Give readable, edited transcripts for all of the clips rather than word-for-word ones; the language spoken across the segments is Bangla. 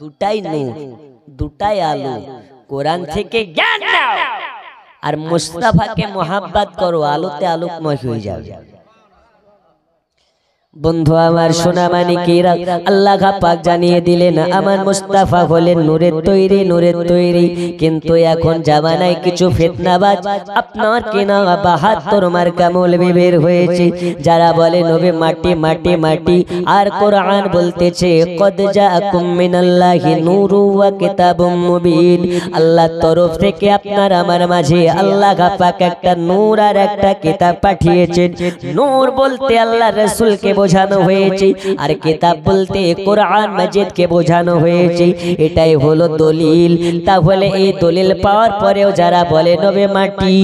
দুটাই নূর, দুটাই আলো। কোরআন থেকে জ্ঞান নাও আর মুস্তাফাকে মোহাব্বত করো, আলোতে আলোকময় হয়ে যাবে। বন্ধু আমার সোনা মানিকেরা, আল্লাহ পাক জানিয়ে দিলেন আমার মুস্তাফা হলেন নূরের তৈরি, নূরের তৈরি। কিন্তু এখন জামানায় কিছু ফিতনাবাজ আপনার কেনা ৭২ মার্কা মৌলবি বের হয়েছে, যারা বলে নবী মাটি মাটি মাটি। আর কোরআন বলতেছে কদ জাআকুম মিনাল্লাহি নূরু ওয়া কিতাবুম মুবিন। আল্লাহর তরফ থেকে আপনার আমার মাঝে আল্লাহ পাক একটা নূর আর একটা কিতাব পাঠিয়েছেন। নূর বলতে আল্লাহর রাসূলকে বোঝানো হয়েছে, আর কিতাব বলতে কোরআন মাজিদকে বোঝানো হয়েছে। এটাই হলো দলিল। তাহলে এই দলিল পাওয়ার পরেও যারা বলে নবী মাটি,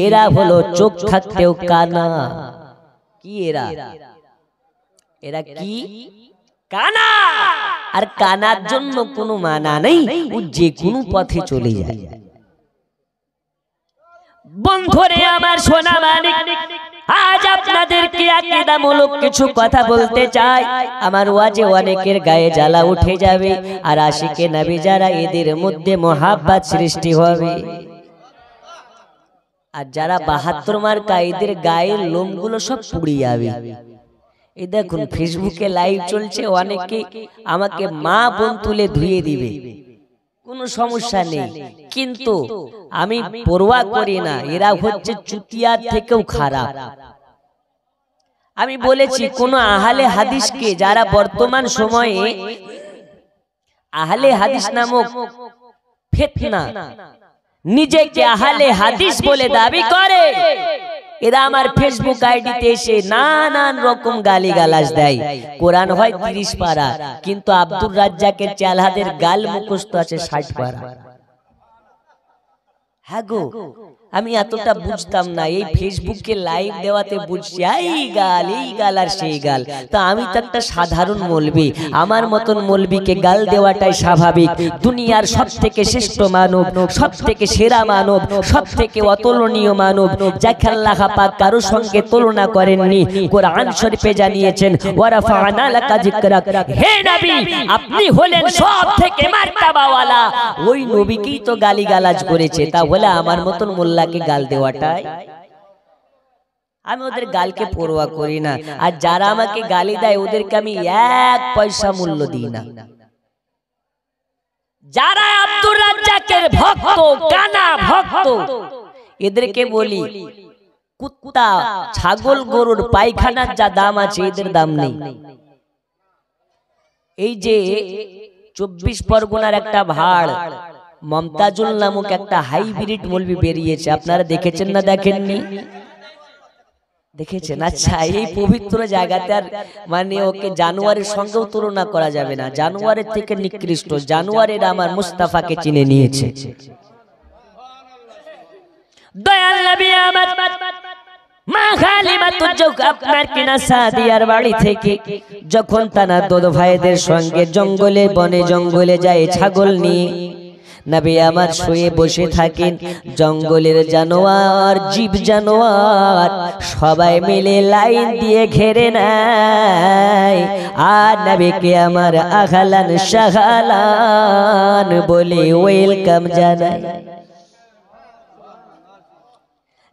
এরা হলো চোখ থাকতেও কানা। কি এরা? এরা কি? কানা। আর কানার জন্য কোনো মানা নেই, ও যে কোনো পথে চলে যায়। বন্ধুরে আমার সোনা মানিক, আজ আপনাদেরকে আকীদামূলক কিছু কথা বলতে চাই। আমার ওয়াজে অনেকের গায়ে জ্বালা উঠে যাবে, আর আশিকে নবী যারা এদের মধ্যে মোহাব্বত সৃষ্টি হবে। আর যারা ৭২ মার্কা এদের গায়ের লোমগুলো সব পুড়ে যাবে। এই দেখুন ফেসবুকে লাইভ চলছে, অনেকে আমাকে মা বোন তুলে ধুয়ে দিবে, কোনো সমস্যা নেই, কিন্তু আমি পরোয়া করি না। এরা হচ্ছে চুতিয়ার থেকেও খারাপ। আমি বলেছি কোন আহলে হাদিসকে, যারা বর্তমান সময়ে আহলে হাদিস নামক ফিতনা নিজেকে আহলে হাদিস বলে দাবি করে, এরা আমার ফেসবুক আইডিতে এসে নানান রকম গালিগালাজ দেয়। কোরআন হয় ৩০ পারা, কিন্তু আব্দুর রাজ্জাকের চালহাদের গাল মুখস্থ আছে ৬০ পারা। হ্যাঁ গো, আমি এতটা বুঝতাম না, এই ফেসবুকে লাইভ দেওয়াতে বুঝছি এই গাল আর সেই গাল। তা আমি তো একটা সাধারণ মৌলবি, আমার মতন মৌলবিকে গাল দেওয়াটাই স্বাভাবিক। দুনিয়ার সব থেকে শ্রেষ্ঠ মানব, সব থেকে সেরা মানব, সব থেকে অতুলনীয় মানব, যাকে আল্লাহ পাক কারো সঙ্গে তুলনা করেননি। কোরআন শরীফে জানিয়েছেন ওয়ারাফা'না লাকা যিকরাক, হে নবী আপনি হলেন সব থেকে মার্তাবাওয়ালা। ওই নবীকেই তো গালিগালাজ করেছে, তাহলে আমার মতন মোল্লাকে গাল দেওয়াটাই। আমি ওদের গালকে পরোয়া করি না, আর যারা আমাকে গালি দেয় ওদেরকে আমি ১ পয়সা মূল্য দিই না। যারা আব্দুর রাজ্জাকের ভক্ত, কানা ভক্ত, এদেরকে বলি কুত্তা ছাগল গরুর পায়খানার যা দাম আছে এদের দাম নেই। এই যে ২৪ পরগনার একটা ভাড় মমতাজুল নামক একটা হাইব্রিড মৌলবি বেরিয়েছে, আপনারা দেখেছেন না দেখেননি? দেখেছেন? আচ্ছা, এই পবিত্র জায়গাতে আর মানে ওকে জানোয়ারের সঙ্গেও তুলনা করা যাবে না, জানোয়ারের থেকে নিকৃষ্ট। জানোয়ারের আমার মুস্তাফাকে চিনে নিয়েছে। দয়াল নবী আমার মা খালিমাতুজ জওহর আপনার কিনা সাদিয়ার বাড়ি থেকে যখন তানা দোদ ভাইদের সঙ্গে জঙ্গলে বনে জঙ্গলে যায় ছাগল নিয়ে, নবী আমার শুয়ে বসে থাকেন। জঙ্গলের জানোয়ার, জীব জানোয়ার সবাই মিলে লাইন দিয়ে ঘেরে নেয়, আর নবীকে আমার আহলান সাহলান বলে ওয়েলকাম জানায়।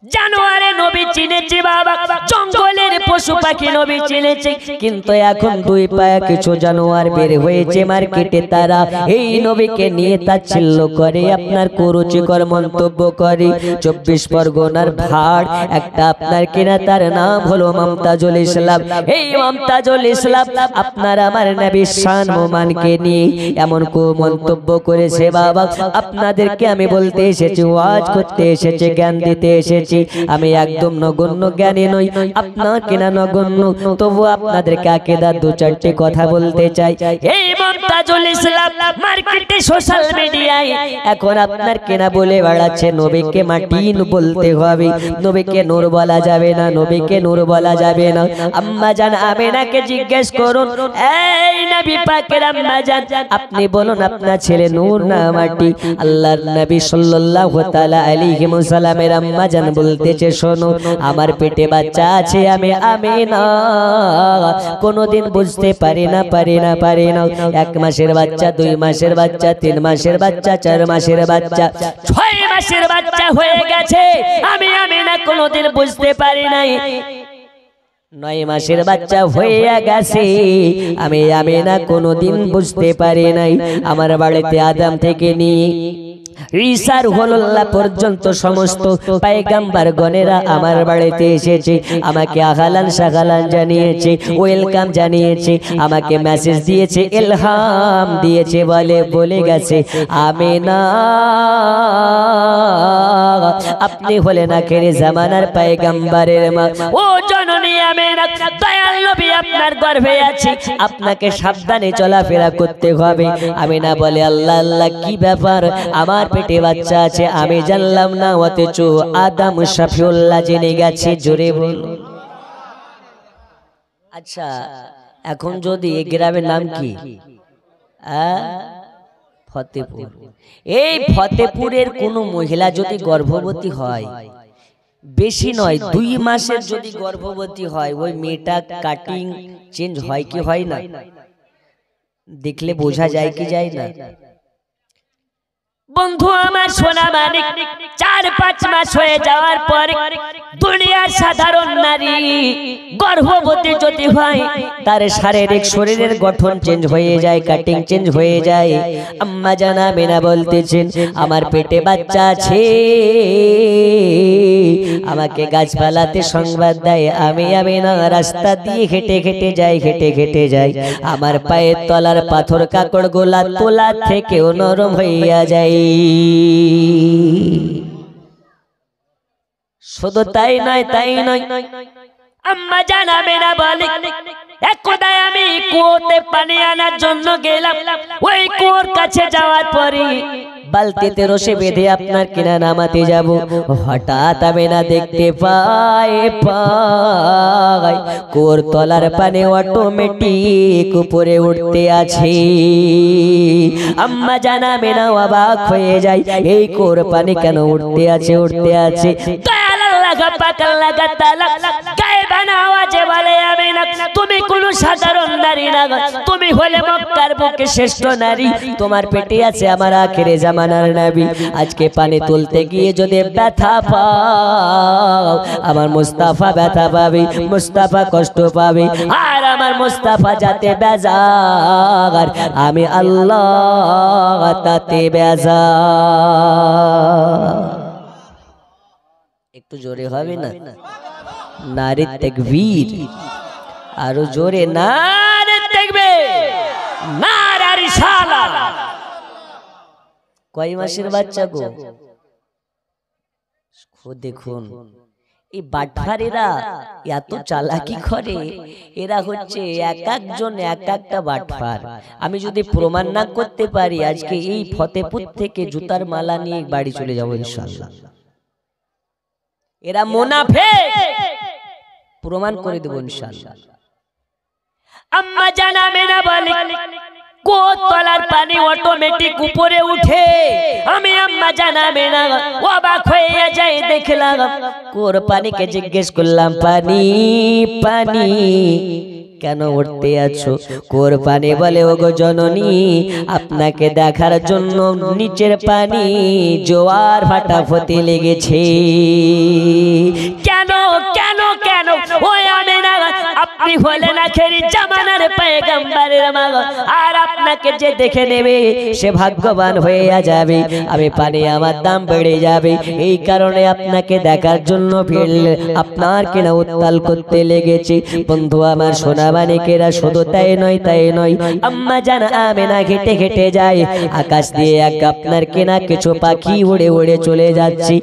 জানোয়ারে নবী চিনেছে বাবা, জঙ্গলের পশু পাখি নবী চিনেছে, কিন্তু এখন ২ পায়া কিছু জানোয়ার বের হয়েছে মার্কেটে, তারা এই নবীকে নিয়ে তাচ্ছিল্য করে, আপনার কুরুচিকর মন্তব্য করে। ২৪ পরগনার ভাড় একটা আপনার কিনা, তার নাম হলো মমতাজুল ইসলাম। এই মমতাজুল ইসলাম আপনার আমার নবীর শান মোমানকে নিয়ে এমন মন্তব্য করেছে বাবা। আপনাদেরকে আমি বলতে এসেছি, ওয়াজ করতে এসেছি, জ্ঞান দিতে এসেছি। আমি একদম নগণ্য জ্ঞানী নই, আপনার কিনা নগণ্য, তবু আপনাদেরকে আকীদার ২-৪টি কথা বলতে চাই। এই মমতাজুল ইসলাম মার্কেটে সোশ্যাল মিডিয়ায় এখন আপনার কেনা বলে বেড়াচ্ছে নবীকে মাটি বলতে হবে, নবীকে নূর বলা যাবে না, নবীকে নূর বলা যাবে না। আম্মা জান আমেনাকে জিজ্ঞেস করুন, এই নবী পাকের আম্মা জান আপনি বলুন আপনার ছেলে নূর না মাটি? আল্লাহর নবী সাল্লাল্লাহু তাআলা আলাইহি ওয়াসাল্লামের আম্মা জান বলতেছে, শোনো আমার পেটে বাচ্চা আছে, আমি আমেনা কোনোদিন বুঝতে পারি না 1 মাসের বাচ্চা, 2 মাসের বাচ্চা, 3 মাসের বাচ্চা, 4 মাসের বাচ্চা, 6 মাসের বাচ্চা হয়ে গেছে, আমি আমেনা কোনোদিন বুঝতে পারি নাই। 9 মাসের বাচ্চা হয়ে গেছে, আমি আমেনা কোনোদিন বুঝতে পারি নাই। আমার বাড়িতে আদম থেকে নিয়ে ঈসা রুহুল্লাহ পর্যন্ত সমস্ত পয়গম্বর গণেরা আমার বাড়িতে এসেছে, আমাকে আহলান সাহলান জানিয়েছে, ওয়েলকাম জানিয়েছে, আমাকে মেসেজ দিয়েছে, ইলহাম দিয়েছে, বলে গেছে আমেনা আপনি হলেন আখেরি জামানার পয়গম্বরের মা। ও জননী আমেনা, দয়াল নবী আপনার গর্ভে আছে, আপনাকে সাবধানে চলাফেরা করতে হবে। আমেনা বলে, আল্লাহ আল্লাহ কি ব্যাপার, আমার পেটে বাচ্চা আছে আমি জানলাম না, অথচ আদম শফিউল্লাহ জেনে গেছে। জোরে বল। আচ্ছা এখন যদি এই গ্রামের নাম কি? ফতেপুর। এই ফতেপুরের কোন মহিলা যদি গর্ভবতী হয়, বেশি নয় 2 মাসের যদি গর্ভবতী হয়, ওই মেয়েটা কাটিং চেঞ্জ হয় কি হয় না? দেখলে বোঝা যায় কি যায় না? বন্ধু আমার সোনা মানিক, 4-5 মাস হয়ে যাওয়ার পর দুনিয়ার সাধারণ নারী গর্ভবতী যদি হয়, তার শারীরিক শরীরের গঠন চেঞ্জ হয়ে যায়, কাটিং চেঞ্জ হয়ে যায়। আম্মা জান আমেনা বলতেছেন, আমার পেটে বাচ্চা আছে, আমাকে গাছপালাতে সংবাদ দেয়, আমি আমেনা রাস্তা দিয়ে হেঁটে হেঁটে যাই, আমার পায়ের তলার পাথর কাকড় গোলা তোলা থেকেও নরম হইয়া যায়। শুধু তাই নয় আম্মা জান আমেনা বলে, একদা আমি কুয়োতে পানি আনার জন্য গেলাম, ওই কুয়োর কাছে যাওয়ার পরে বালতিতে রশি বেঁধে আপনার কিনা নামাতে যাব, হঠাৎ আমেনা দেখতে পাই কুয়োর তলার পানি অটোমেটিক উপরে উঠতে আছে। আম্মা জান আমেনা অবাক হয়ে যায়, এই কুয়োর পানি কেন উঠতে আছে? তুমি কোন সাধারণ নারী না, তুমি হলে মক্কার বুকে শ্রেষ্ঠ নারী, তোমার পেটে আছে আমার আখেরে জামানার নবী। আজকে পানি তুলতে গিয়ে যদি ব্যথা পাও, আমার মুস্তাফা ব্যথা পাবে, মুস্তাফা কষ্ট পাবে, আর আমার মুস্তাফা যাতে বেজার, আমি আল্লাহ তাতে বেজার। একটু জোরে হবে না? নারী তাকবীর, আরো জোরে নারে তাকবীর, নারে রিসালাত। কয় মাসের বাচ্চা গো? দেখুন এই বাটফারেরা এত চালাকি করে, এরা হচ্ছে এক একজন এক একটা বাটফার। আমি যদি প্রমাণ না করতে পারি, আজকে এই ফতেপুর থেকে জুতার মালা নিয়ে বাড়ি চলে যাবো ইনশাআল্লাহ। এরা মুনাফিক, প্রমাণ করে দেব ইনশাআল্লাহ। আম্মা জান আমেনা বলে, কুয়োর তলার পানি অটোমেটিক উপরে উঠে, আমি আম্মা জান আমেনা অবাক হয়ে যাই, দেখলাম কুয়োর পানিকে জিজ্ঞেস করলাম, পানি কেন উঠতে আছো? কুয়োর পানি বলে, ওগো জননী, আপনাকে দেখার জন্য নিচের পানি জোয়ার ফাটাফাটি লেগেছে। কেন কেন কেন? ওই আমেনা, আপনি হলেন আখেরি জামানার পয়গম্বরের মা, আর আপনাকে যে দেখে নেবে সে ভাগ্যবান হয়ে যাবে, আমি পানি আমার দাম বেড়ে যাবে, এই কারণে আপনাকে দেখার জন্য ভিড় আপনার কিনা উত্তাল করতে লেগেছে। বন্ধু আমার সোনা মানিকেরা, শুধু তাই নয় আম্মা জান আমেনা হেঁটে হেঁটে যায়, আকাশ দিয়ে এক আপনার কিনা কিছু পাখি উড়ে উড়ে চলে যাচ্ছে।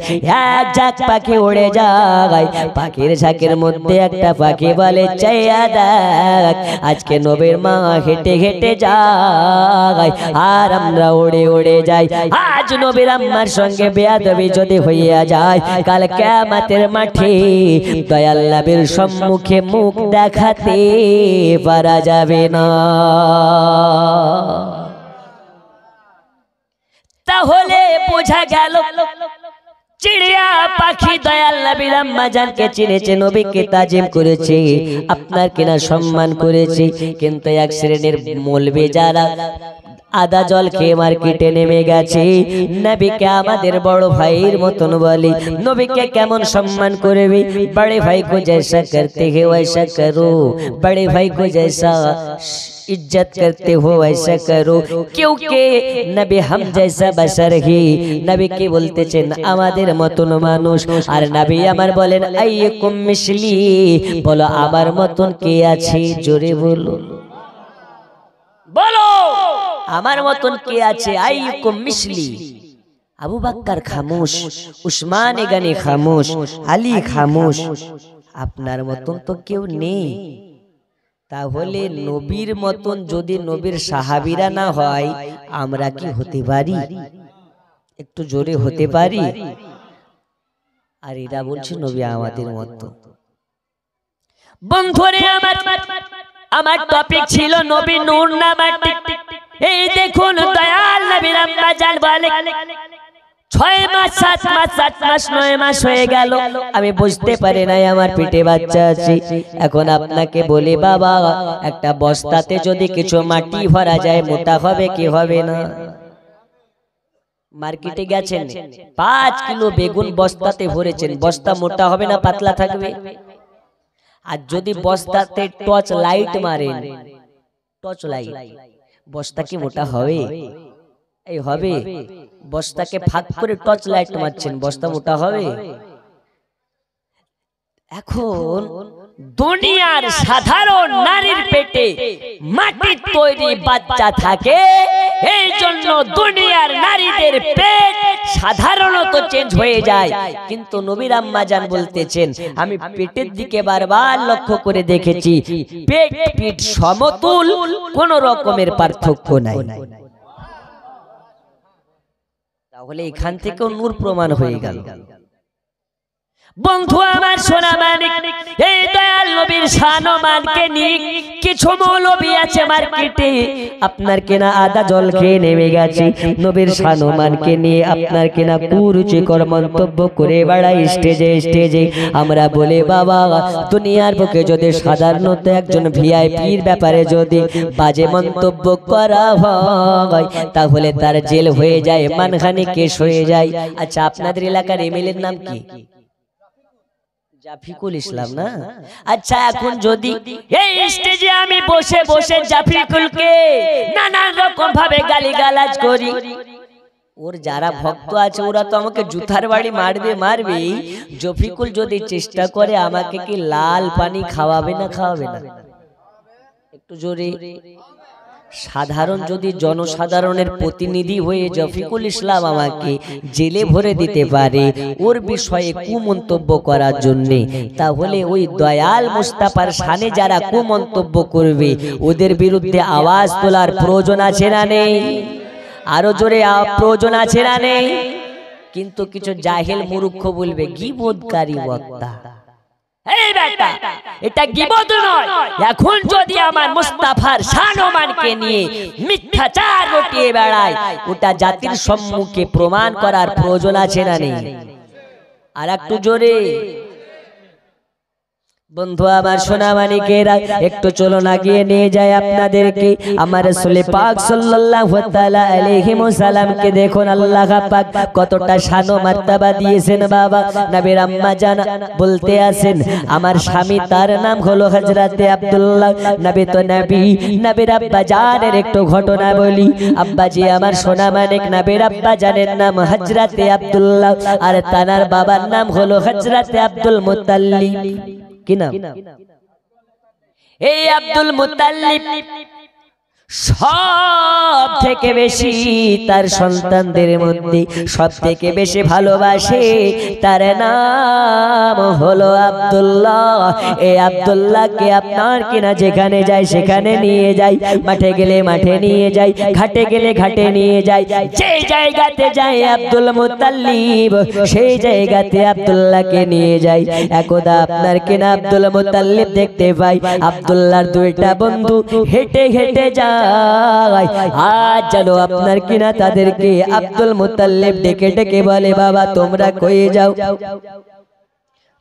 এক ঝাঁক পাখি উড়ে যায়, পাখির ঝাঁকের মধ্যে একটা পাখি বলে, চাই ছড়িয়া দেখ আজকে নবীর মা হেঁটে হেঁটে যায় আর আমরা উড়ে উড়ে যাই। আজ নবীর আম্মার সঙ্গে বেয়াদবি যদি হইয়া যায় কাল কিয়ামতের মাঠে দয়াল নবীর সম্মুখে মুখ দেখাতে পারা যাবে না। তাহলে বোঝা গেল চিড়িয়া পাখি দয়াল নবীর আম্মা জানকে চিনেছে, নবীকে তাজিম করেছে, আপনার কিনা সম্মান করেছে। কিন্তু এক শ্রেণীর মৌলবি যারা আদা জল খেয়ে মার্কেটে নেমে গেছে, নবীকে আমাদের বড় ভাইয়ের মতন বলে, নবীকে কেমন সম্মান করবে, বড়ে ভাই কো জैसा करते हो वैसा करो, बड़े भाई को जैसा इज्जत करते हो वैसा करो, क्योंकि नबी हम जैसा बशर ही। नबी के বলতেছেন আমাদের মতন মানুষ, আর নবী আমার বলেন আইয়ুকুম মিসলি, বলো আমার মতন কে আছে, জোরে বলো, বলো আমার মতন কে আছে। আইয়ুকুম মিসলি। আবু বকর খামোশ, উসমান গনি খামোশ, আলী খামোশ, আপনার মতন তো কেউ নেই। তাহলে নবীর মতন যদি নবীর সাহাবীরা না হয় আমরা কি হতে পারি? একটু জোরে হতে পারি? আর এরা বলছে নবী আমাদের মত। বন্ধুরে আমার টপিক ছিল নবী নূর না মাটি। এই দেখুন দয়াল নবীর আম্মা জান বলে 6 মাস 7 মাস 8 মাস 9 মাস হয়ে গেল আমি বুঝতে পারি নাই আমার পেটে বাচ্চা আছে। এখন আপনাকে বলি বাবা, একটা বস্তাতে যদি কিছু মাটি ভরা যায় মোটা হবে কি হবে না? মার্কেটে গেছেন 5 কিলো বেগুন বস্তাতে ভরেছেন, বস্তা মোটা হবে না পাতলা থাকবে? আর যদি বস্তাতে টর্চ লাইট মারেন, টর্চ লাইট, বস্তা কি মোটা হবে? এই হবে? বস্তাকে ফাঁক করে টর্চ লাইট মারছেন, বস্তা মোটা হবে? এখন দুনিয়ার সাধারণ নারীর পেটে মাটির তৈরি বাচ্চা থাকে, এই জন্য দুনিয়ার নারীদের পেট সাধারণত চেঞ্জ হয়ে যায়। কিন্তু নবীর আম্মা জান বলতেছেন আমি পেটের দিকে বারবার লক্ষ্য করে দেখেছি, পেট পিঠ সমতুল, কোন রকমের পার্থক্য নাই। তাহলে এখান থেকেও নূর প্রমাণ হয়ে গেল। বন্ধু আমার সোনা মানিক, এই দয়াল নবীর শান ও মানকে নিয়ে কিছু মৌলবি আছে মার্কেটে, আপনার কেনা আদা জল খেয়ে নেমে গেছে, নবীর শান ও মানকে নিয়ে আপনার কেনা কুরুচিকর মন্তব্য করে বেড়ায় স্টেজে স্টেজে। আমরা বলে বাবা, দুনিয়ার বুকে যদি সাধারণত একজন ভিআইপির ব্যাপারে যদি বাজে মন্তব্য করা হয় তাহলে তার জেল হয়ে যায়, মানহানি কেস হয়ে যায়। আচ্ছা, আপনাদের এলাকার এমএলএর নাম কি? জাফিকুল ইসলাম না? আচ্ছা, এখন যদি এই স্টেজে আমি বসে বসে জাফিকুলকে নানান রকম ভাবে গালিগালাজ করি, ওর যারা ভক্ত আছে ওরা তো আমাকে জুতার বাড়ি মারবে। জাফিকুল যদি চেষ্টা করে আমাকে কি লাল পানি খাওয়াবে না খাওয়াবে না? একটু জোরে। সাধারণ যদি জনসাধারণের প্রতিনিধি হয়ে জাফিকুল ইসলাম আমাকে জেলে ভরে দিতে পারে ওর বিষয়ে কুমন্তব্য করার জন্য, তাহলে ওই দয়াল মুস্তাফার শানে যারা কুমন্তব্য করবে ওদের বিরুদ্ধে আওয়াজ তোলার প্রয়োজন আছে না নেই? আরো জোরে প্রয়োজন আছে না নেই? কিন্তু কিছু জাহেল মূর্খ বলবে গীবতকারী বক্তা। এই বেটা, এটা গীবত নয়। এখন যদি আমার মুস্তাফার শান ও মানকে নিয়ে মিথ্যাচার রটিয়ে বেড়ায়, ওটা জাতির সম্মুখে প্রমাণ করার প্রয়োজন আছে না নেই? আর একটু জোরে। বন্ধু আমার সোনা মানিকেরা, একটু চলো না গিয়ে নিয়ে যায় আপনাদেরকে আমার রাসূল পাক সাল্লাল্লাহু তাআলা আলাইহি ওয়াসাল্লাম কে। দেখুন আল্লাহ পাক কতটা শান ও মার্তবা দিয়েছেন। বাবা নবীর আম্মা জান বলতে আছেন আমার স্বামী, তার নাম হলো হযরতে আব্দুল্লাহ। নবী তো নবী, নবীর আব্বা জানের একটু ঘটনা বলি। আব্বাজি আমার সোনা মানিক, নবীর আব্বা জানের নাম হযরতে আব্দুল্লাহ, আর তার বাবার নাম হলো হযরতে আব্দুল মুত্তালিব। কি নাম? এই আব্দুল মুত্তালিব সব থেকে বেশি তার সন্তানদের মধ্যে সব থেকে বেশি ভালোবাসে, তার নাম হলো আব্দুল্লাহ। এই আব্দুল্লাহকে আপনার কিনা যেখানে যায় সেখানে নিয়ে যায়, মাঠে গেলে মাঠে নিয়ে যায়, ঘাটে গেলে ঘাটে নিয়ে যায়, যে জায়গাতে যায় আব্দুল মুত্তালিব সেই জায়গাতে আব্দুল্লাহকে নিয়ে যায়। একদা আপনার কিনা আব্দুল মুত্তালিব দেখতে পাই আব্দুল্লাহর দুইটা বন্ধু হেঁটে হেঁটে যায়। আজ চলো আপনার কিনা তাদেরকে আব্দুল মুত্তালিব ডেকে ডেকে বলে, বাবা তোমরা কই যাও?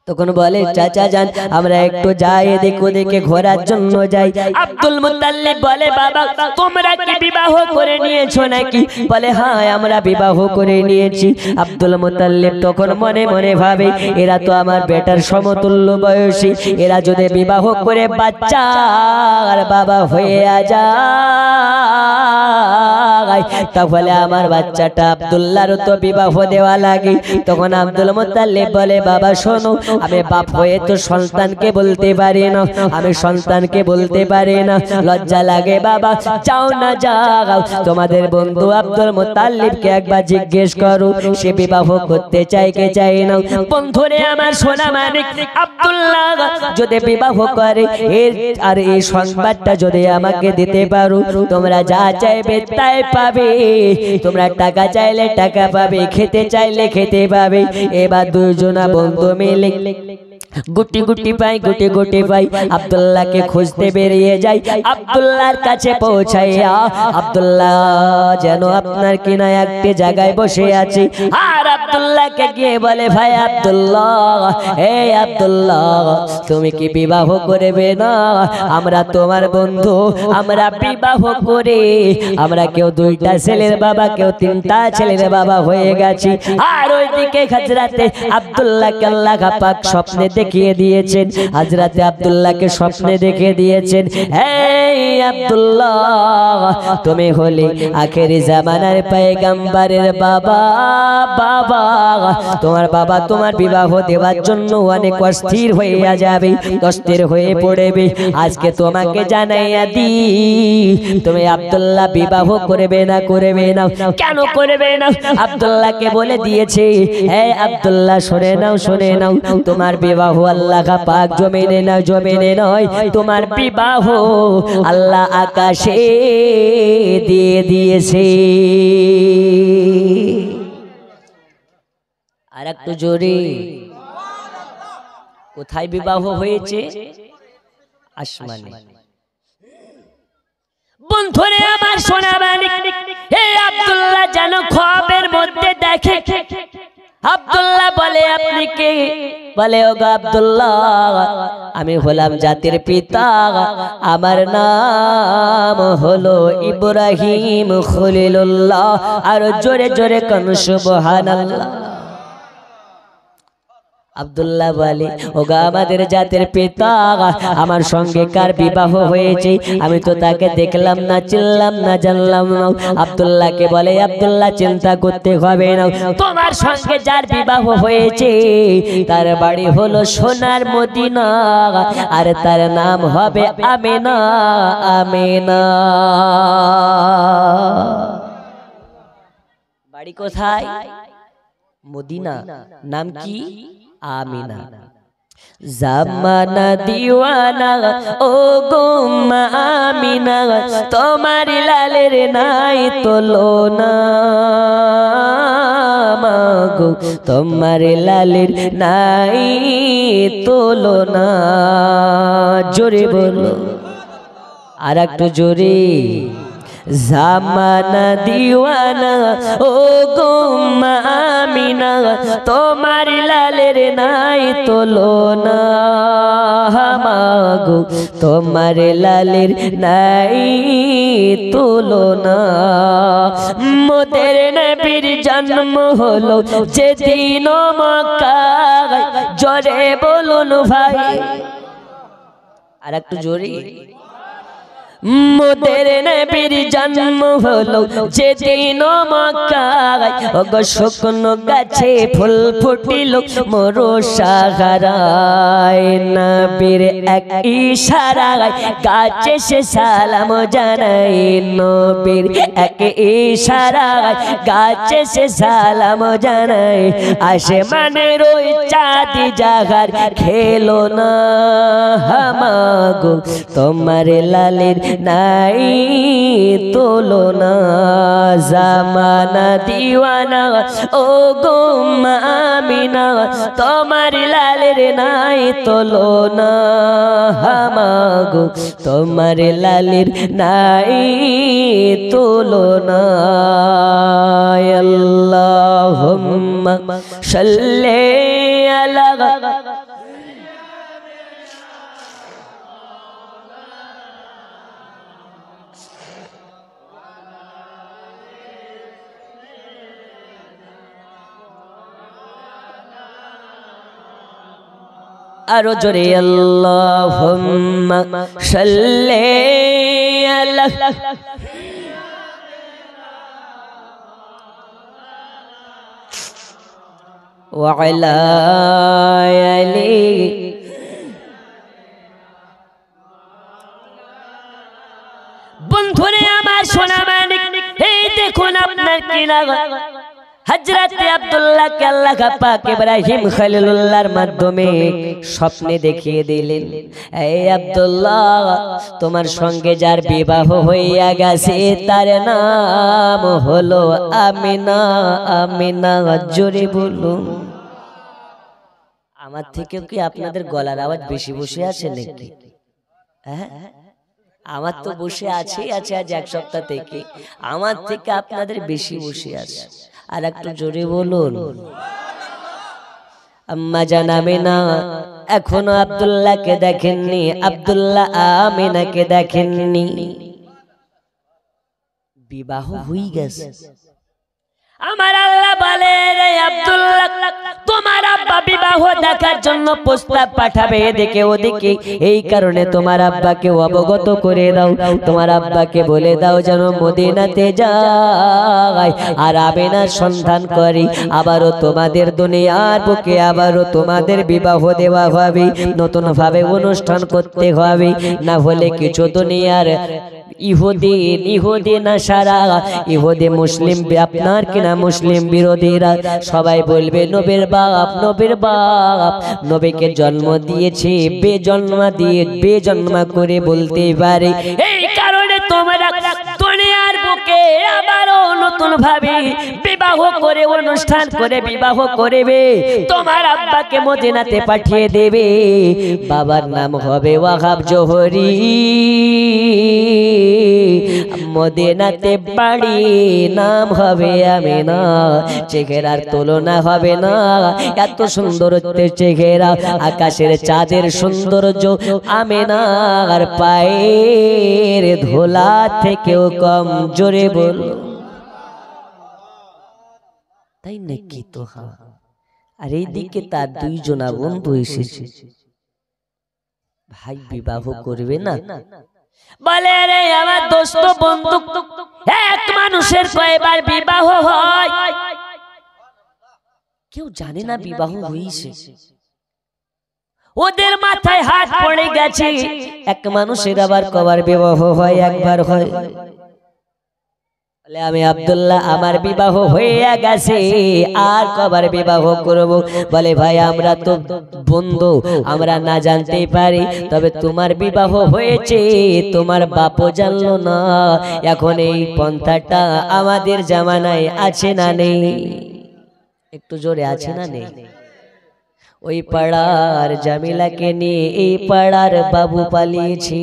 তখন বলে, চাচা যান আমরা একটু যাই এদিক ওদিকে ঘোরার জন্য যাই। আব্দুল মুত্তালিব বলে, বাবা তোমরা কি বিবাহ করে নিয়েছো নাকি? বলে, হ্যাঁ আমরা বিবাহ করে নিয়েছি। আব্দুল মুত্তালিব তখন মনে মনে ভাবে, এরা তো আমার বেটার সমতুল্য বয়সী, এরা যদি বিবাহ করে বাচ্চার বাবা হয়ে যায় তাহলে আমার বাচ্চাটা আব্দুল্লাহর তো বিবাহ দেওয়া লাগে। তখন আব্দুল মুত্তালিব বলে, বাবা শোনো, আমি বাপ হয়ে তো সন্তানকে বলতে পারি না, আমি সন্তানকে বলতে পারি না, লজ্জা লাগে বাবা। যাও না যাও, তোমাদের বন্ধু আব্দুল মুত্তালিবকে একবার জিজ্ঞেস করো সে বিবাহ করতে চাই কে চাই না। বন্ধুরে আমার সোনা মানিক, আব্দুল্লাহ যদি বিবাহ করে আর এই সংবাদটা যদি আমাকে দিতে পারো, তোমরা যা চাইবে তাই পাবে, তোমরা টাকা চাইলে টাকা পাবে, খেতে চাইলে খেতে পাবে। এবার দুইজনা বন্ধু মিলে গুটি গুটি পাই গুটি গুটি পাই আব্দুল্লাহকে খুঁজতে বেরিয়ে যাই। আব্দুল্লাহর কাছে পৌঁছাইয়া আব্দুল্লাহ যেন আপনার কিনা একটি জায়গায় বসে আছে, আর আব্দুল্লাহকে গিয়ে বলে, ভাই আব্দুল্লাহ, এই আব্দুল্লাহ তুমি কি বিবাহ করবে না? আমরা তোমার বন্ধু, আমরা বিবাহ করে আমরা কেউ দুইটা ছেলের বাবা, কেউ তিনটা ছেলের বাবা হয়ে গেছি। আর ওইদিকে হযরতে আব্দুল্লাহকে আল্লাহ পাক স্বপ্নে দেখিয়ে দিয়েছেন, হযরতে আব্দুল্লাহকে স্বপ্নে দেখিয়ে দিয়েছেন, এই আব্দুল্লাহ তুমি হলে আখেরি জামানার পয়গম্বরের বাবা। বাবা তোমার বাবা তোমার বিবাহ দেওয়ার জন্য অনেক অস্থির হয়ে যাবে, অস্থির হয়ে পড়বে। আজকে তোমাকে জানাইয়া দি, তুমি আব্দুল্লাহ বিবাহ করবে না? করবে না। কেন করবে না? আব্দুল্লাহকে বলে দিয়েছে, এই আব্দুল্লাহ শুনে নাও, শুনে নাও, তোমার বিবাহ আল্লাহ পাক জমিনে না, জমিনে নয়, তোমার বিবাহ আল্লাহ আকাশে দিয়ে দিয়েছে। আর একটু জোরে, কোথায় বিবাহ হয়েছে? আসমানে। বন্ধুরে আমার সোনা মানিক, এই আব্দুল্লাহ যেন খ্বাবের মধ্যে দেখে। আব্দুল্লাহ বলে, আপনি কে? বলে, ওগো আব্দুল্লাহ আমি হলাম জাতির পিতা, আমার নাম হলো ইব্রাহিম খলিলুল্লাহ। আর জোরে জোরে কোন সুবহানাল্লাহ। আব্দুল্লাহ বলে, ওগো আমাদের জাতির পিতা, আমার সঙ্গে কার বিবাহ হয়েছে? আমি তো তাকে দেখলাম না, চিনলাম না, জানলাম না। আব্দুল্লাহকে বলে, আব্দুল্লাহ চিন্তা করতে হবে না, তোমার সঙ্গে যার বিবাহ হয়েছে তার বাড়ি হলো সোনার মদিনা, আর তার নাম হবে আমিনা। আমিনা বাড়ি কোথায়? মদিনা। নাম কি? আমিনা। জামানা দিওয়ানা ও গো আমিনা, তোমার লালের নাই তুলনা, মাগো তোমার লালের নাই তুলনা। জোরে বলো, আর একটু জোরে। জামানা দিওয়ানা ও গো আমিনা, তোমার লালের নাই তুলনা, মাগো তোমার লালের নাই তুলনা। মোদের নবীর জন্ম হলো যেদিন মক্কায়, জোরে বলুন ভাই, আর একটু জোরে। মোদের নবীর জন্ম হলো যেদিন মক্কায়, ওগো শুকনো গাছে ফুল ফুটিল মোরো সাহারায়। নবীর এক ইশারায় গাছে সে সালাম জানাই, নবীর এক ইশারায় গাছে সে সালাম জানাই। আসমানের ওই চাঁদ জাগার খেলো না হামাগো, তোমার লালের নাই তুলনা। জামানা দিওয়ানা ও গো আমিনা, তোমার লালের নাই তুলনা হামাগো, তোমার লালের নাই তুলনা। আল্লাহুম্মা সাল্লি আলা আরো জোরে আল্লাহুম্মা সাল্লি আলা ওয়া আলা আলি। বন্ধুরে আমার সোনা মানিক, এই দেখুন আপনার কিনা হযরত আব্দুল্লাহকে আল্লাহ পাক ইব্রাহিম খলিলুল্লাহর মাধ্যমে স্বপ্নে দেখিয়ে দিলেন, এই আব্দুল্লাহ তোমার সঙ্গে যার বিবাহ হইয়া গেছে তার নাম হলো আমিনা। আমিনা জোরে বলুন। আমার থেকেও কি আপনাদের গলার আওয়াজ বেশি বসে আছে নাকি? হ্যাঁ, আমার তো বসে আছেই আছে আজ এক সপ্তাহ থেকে, আমার থেকে আপনাদের বেশি বসে আছে। আর একটু জোরে বলুন। আম্মা জান আমিনা এখনো আব্দুল্লাহকে দেখেননি, আব্দুল্লাহ আমিনাকে দেখেননি, বিবাহ হয়ে গেছে। আমার আল্লাহ বলে, রে আব্দুল্লাহ তোমার আব্বা বিবাহ দেখার জন্য প্রস্তাব পাঠাবে এদিকে ওদিকে, এই কারণে তোমার আব্বাকে অবগত করে দাও, তোমার আব্বাকে বলে দাও যেন মদিনাতে যায় আর আমিনার সন্ধান করি, আবারও তোমাদের দুনিয়ার বুকে আবারও তোমাদের বিবাহ দেওয়া হবে, নতুন ভাবে অনুষ্ঠান করতে হবে, না হলে কিছু দুনিয়ার ইহুদি নাসারা, ইহুদি মুসলিম আপনার কিনা মুসলিম বিরোধীরা সবাই বলবে নবীর বাপ, নবীর বাপ, নবীকে জন্ম দিয়েছে বেজন্মা করে বলতে পারে। এই কারণে তোমরা দুনিয়ার বুকে আবারও নতুন ভাবে বিবাহ করে অনুষ্ঠান করে বিবাহ করবে, তোমার আব্বাকে মদিনাতে পাঠিয়ে দেবে, বাবার নাম হবে ওয়াহাব জোহরি, মদিনাতে বাড়ি নাম হবে আমিনা, চেহারার তুলনা হবে না, এত সুন্দর চেহারা, আকাশের চাঁদের সৌন্দর্য আমিনার পায়ের ধুলা থেকেও কম। জোরে বল, তাই নাকি? তো আর এইদিকে তার দুইজনা বন্ধু এসেছে, ভাই বিবাহ করবে না? বলে রে আমার দোস্ত বন্ধু, এক মানুষের কয়বার বিবাহ হয়? কেউ জানে না বিবাহ হইছে, ওদের মাথায় হাত পড়ে গেছে। এক মানুষের আবার কবার বিবাহ হয়? একবার হয়। বলে আমি আব্দুল্লাহ আমার বিবাহ হয়ে গেছে, আর কবার বিবাহ করব? বলে ভাই আমরা তো বন্ধু, আমরা না জানতেই পারি, তবে তোমার বিবাহ হয়েছে তোমার বাপও জানলো না, এখন এই পন্থাটা আমাদের জামানায় আছে না নেই? একটু জোরে আছে না নেই? ওই পাড়ার জামিলাকে নিয়ে এই পাড়ার বাবু পালিয়েছে,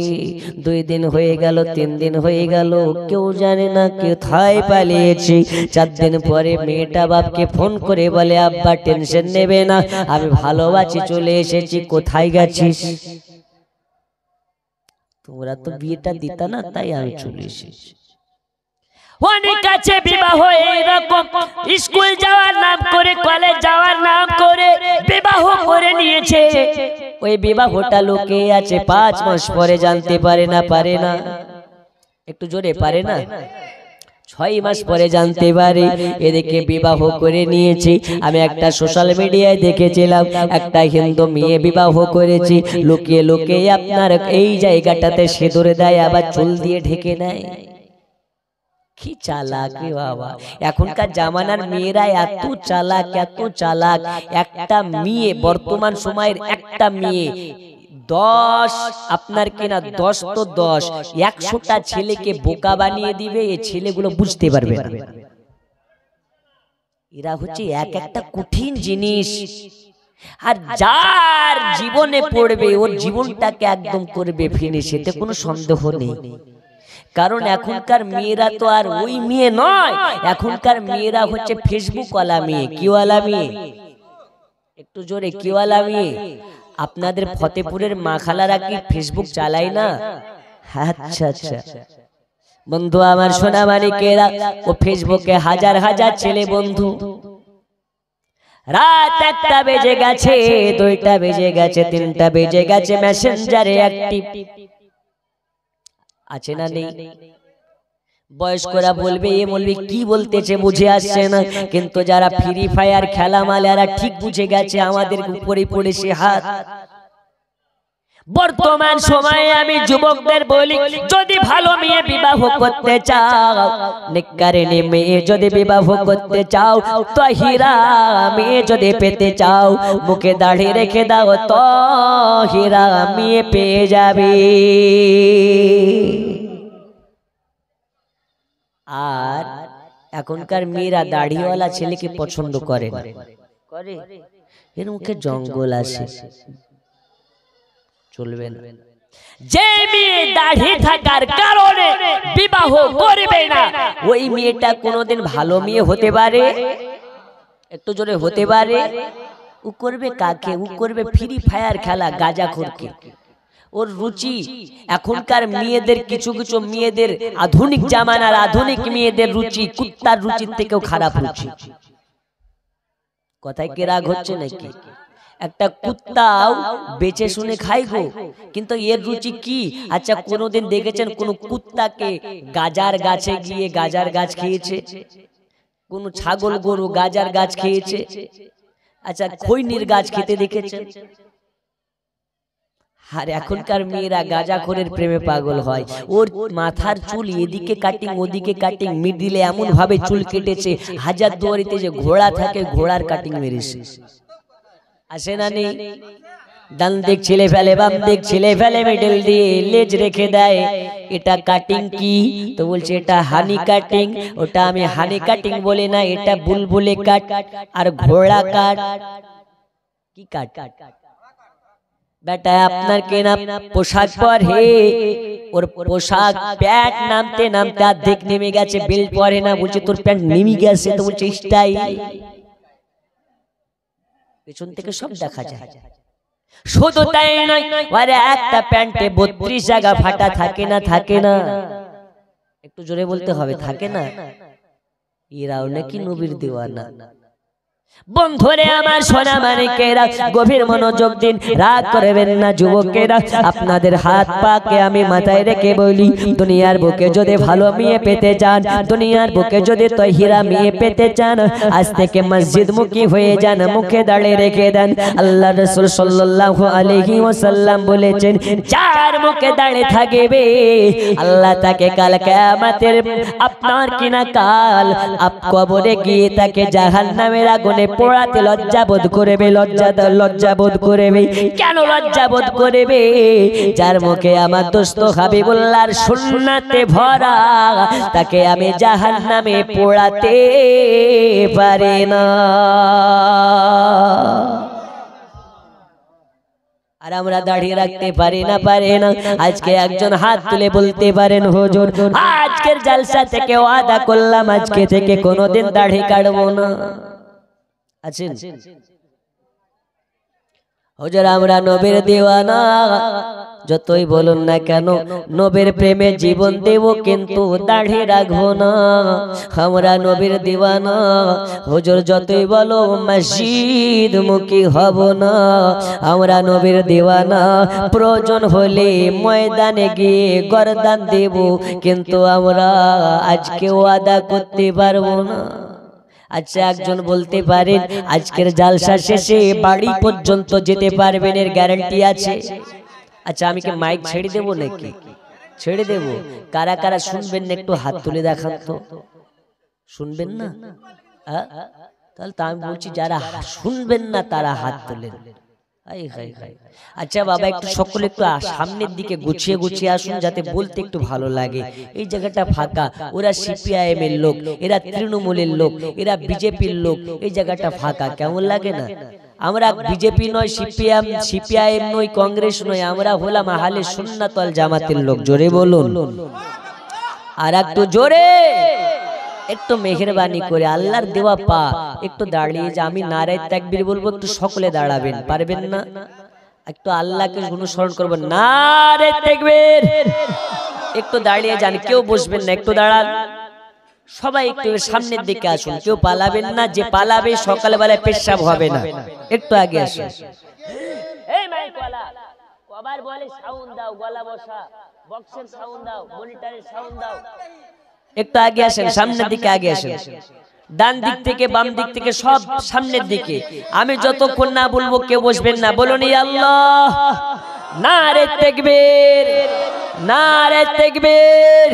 2 দিন হয়ে গেল, 3 দিন হয়ে গেল, কেউ জানে না কোথায় পালিয়েছে। 4 দিন পরে মেয়েটা বাপকে ফোন করে বলে আব্বা টেনশন নেবে না, আমি ভালো আছি, চলে এসেছি, কোথায় গেছিস? তোমরা তো বিয়েটা দিতা না, তাই আমি চলে এসেছি। অনেক আছে বিবাহ এইরকম, স্কুল যাওয়ার নাম করে, কলেজ যাওয়ার নাম করে বিবাহ করে নিয়েছে, ওই বিবাহটা লোকে আছে 5 মাস পরে জানতে পারে না। একটু জোরে পারে না? 6 মাস পরে জানতে পারি এদিকে বিবাহ করে নিয়েছি। আমি একটা সোশ্যাল মিডিয়ায় দেখেছিলাম একটা হিন্দু মেয়ে বিবাহ করেছি, লুকিয়ে লুকিয়ে আপনার এই জায়গাটাতে সিঁদুর দেয়, আবার চুল দিয়ে ঢেকে নেয়। কি চালাক রে বাবা! এখনকার জামানার মেয়েরা এত চালাক, এত চালাক। একটা মেয়ে, বর্তমান সময়ের একটা মেয়ে 10 আপনার কিনা 10 তো 10 100টা ছেলেকে বোকা বানিয়ে দিবে। এই ছেলেগুলো বুঝতে পারবে না। এরা হচ্ছে এক একটা কঠিন জিনিস। আর যার জীবনে পড়বে ওর জীবনটাকে একদম করবে ফিনিশ, এতে কোনো সন্দেহ নেই। কারণ এখনকার মেয়েরা তো আর ওই মেয়ে নয়, এখনকার মেয়েরা হচ্ছে ফেসবুক ওয়ালা মেয়ে। কি ওয়ালা মেয়ে? একটু জোরে, কি ওয়ালা মেয়ে? আপনাদের ফতেপুরের মা খালারা কি ফেসবুক চালায় না? আচ্ছা আচ্ছা বন্ধু আমার সোনা মানিকেরা, ও ফেসবুকে হাজার হাজার ছেলে বন্ধু। রাত 1টা বেজে গেছে, 2টা বেজে গেছে, 3টা বেজে গেছে, মেসেঞ্জারে অ্যাক্টিভ আছে না নেই? বয়স্করা বলবে, এ বলবে কি বলতেছে বুঝে আসছে না, কিন্তু যারা ফ্রি ফায়ার খেলা মালেরা ঠিক বুঝে গেছে আমাদের উপরে পড়েছে হাত। বর্তমান সময়ে আমি যুবকদের বলি, যদি ভালো মেয়ে বিবাহ করতে চাও, নেককারিনী মেয়ে যদি বিবাহ করতে চাও, তাহিরা মেয়ে যদি পেতে চাও, মুখে দাড়ি রেখে দাও, তাহিরা মেয়ে পেয়ে যাবে। আর এখনকার মেয়েরা দাড়িওয়ালা ছেলেকে পছন্দ করে না, করে এর মুখে জঙ্গল আসে, চলবে না। যে মেয়ে দাড়ি থাকার কারণে বিবাহ করবে না, ওই মেয়েটা কোনোদিন ভালো মেয়ে হতে পারে? একটু জোরে, হতে পারে? ও করবে কাকে? ও করবে ফ্রি ফায়ার খেলা গাঁজাখোরকে। ওর রুচি এখনকার মেয়েদের, কিছু কিছু মেয়েদের, আধুনিক জামানার আধুনিক মেয়েদের রুচি কুত্তার রুচির থেকেও খারাপ রুচি। কথায় কি রাগ হচ্ছে নাকি? একটা কুত্তাও বেঁচে শুনে খায় গো, কিন্তু এর রুচি কি? আচ্ছা কোনোদিন দেখেছেন কোন কুত্তাকে গাজার গাছে গিয়ে গাজার গাছ খেয়েছে? কোন ছাগল গরু গাজার গাছ খেয়েছে? আচ্ছা খৈনির গাছ খেতে দেখেছেন? আর এখনকার মেয়েরা গাঁজাখোরের প্রেমে পাগল হয়। ওর মাথার চুল এদিকে কাটিং ওদিকে কাটিং, মিডিলে এমন ভাবে চুল কেটেছে, হাজারদুয়ারিতে যে ঘোড়া থাকে ঘোড়ার কাটিং মেরেছে। আসে না নেই? ডান দিক ছেলে ফেলে, বাম দিক ছেলে ফেলে, মিডল দিয়ে লেজ রেখে দেয়। এটা কাটিং কি? তো বলছে এটা হানি কাটিং। ওটা আমি হানি কাটিং বলি না, এটা বুলবুলে কাট আর ঘোড়া কাট। কি কাট? বেটা আপনার কেনা পোশাক পরে, ওর পোশাক প্যান্ট নামতে নামতে অর্ধেক নেমে গেছে, বেল্ট পরে না, বলছে তোর প্যান্ট নেমে গেছে, তো বলছে স্টাইল। পেছন থেকে সব দেখা যায়। শুধু তাই নয়, আরে একটা প্যান্টে 32 জায়গা ফাটা থাকে না? থাকে না? একটু জোরে বলতে হবে, থাকে না? এরাও নাকি নবীর দিওয়ানা। বন্ধুরে আমার সোনা মানিকেরা, গভীর মনোযোগ দিন, রাগ করবেন না যুবকেরা। আপনাদের হাত পাকে আমি মাথায় রেখে বলি, দুনিয়ার বুকে যদি ভালো মেয়ে পেতে চান, দুনিয়ার বুকে যদি তাহিরা মেয়ে পেতে চান, আজ থেকে মসজিদ মুখী হয়ে যান, মুখে দাড়ি রেখে দেন। আল্লাহ রাসূল সাল্লাল্লাহু আলাইহি ওয়াসাল্লাম বলেছেন, যার মুখে দাড়ি থাকবে আল্লাহ তাকে কাল কিয়ামতের আপনার কিনা কাল কবরে গিয়ে তাকে জাহান্নামের আগুনে পোড়াতে লজ্জা বোধ করবে। লজ্জা বোধ করবে। কেন লজ্জা বোধ করবে? যার মুখে আমার দোস্ত হাবিবুল্লাহর সুন্নাতে ভরা, তাকে আমি জাহান্নামে পোড়াতে পারি না। আর আমরা দাঁড়িয়ে রাখতে পারি না, পারে না। আজকে একজন হাত তুলে বলতে পারেন, হুজুর আজকের জালসা থেকে ওয়াদা করলাম আজকে থেকে কোনোদিন দাড়ি কাটবো না। আছেন? হুজুর আমরা নবীর দিওয়ানা, যতই বলুন না কেন নবীর প্রেমে জীবন দেব কিন্তু দাড়ি রাখবো না। আমরা নবীর দিওয়ানা, হুজুর যতই বলো মসজিদ মুখী হব না। আমরা নবীর দিওয়ানা, প্রয়োজন হলে ময়দানে গিয়ে গর্দান দেব কিন্তু আমরা আজকে ওয়াদা করতে পারবো না। আচ্ছা একজন বলতে পারেন আজকের জালসা শেষে বাড়ি পর্যন্ত যেতে পারবেন, এর গ্যারান্টি আছে? আচ্ছা আমি কি মাইক ছেড়ে দেবো নাকি? ছেড়ে দেব। কারা কারা শুনবেন না একটু হাত তুলে দেখান তো। শুনবেন না? তাহলে আমি বলছি যারা শুনবেন না তারা হাত তোলেন। আচ্ছা বাবা একটু সকলে একটু সামনের দিকে গুছিয়ে গুছিয়ে আসুন যাতে বলতে একটু ভালো লাগে। এই জায়গাটা ফাঁকা, ওরা সিপিআইএম এর লোক, এরা তৃণমূলের লোক, এরা বিজেপির লোক, এই জায়গাটা ফাঁকা, কেমন লাগে না? আমরা বিজেপি নয়, সিপিআইএম নয়, কংগ্রেস নয়, আমরা হলাম আহলে সুন্নাত ওয়াল জামাতের লোক। জোরে বলুন আর একটু জোরে, একটু মেহেরবানি করে আল্লাহর দেওয়া পা একটু দাঁড়িয়ে যে আমি নারায়ে তাকবীর বলবো, একটু সকলে দাঁড়াবেন, পারবেন না? একটু আল্লাহকে অনুসরণ করবেন, নারায়ে তাকবীর, একটু দাঁড়িয়ে যান, কেউ বসবেন না, একটু দাঁড়ান সবাই, একটু সামনের দিকে আসুন, কেউ পালাবেন না, যে পালাবে সকালবেলায় পেশাব হবে না। একটু আগে আসুন। এই মাইকওয়ালা কবার বলে সাউন্ড দাও, গলা বসা, বক্সের সাউন্ড দাও, মনিটরের সাউন্ড দাও, একটু আগে আসেন, সামনের দিকে আগে আসেন, ডান দিক থেকে বাম দিক থেকে সব সামনের দিকে। আমি যতক্ষণ না বলবো কেউ বসবেন না। বলুন ইয়া আল্লাহ, নারে তাকবীর, নারে তাকবীর।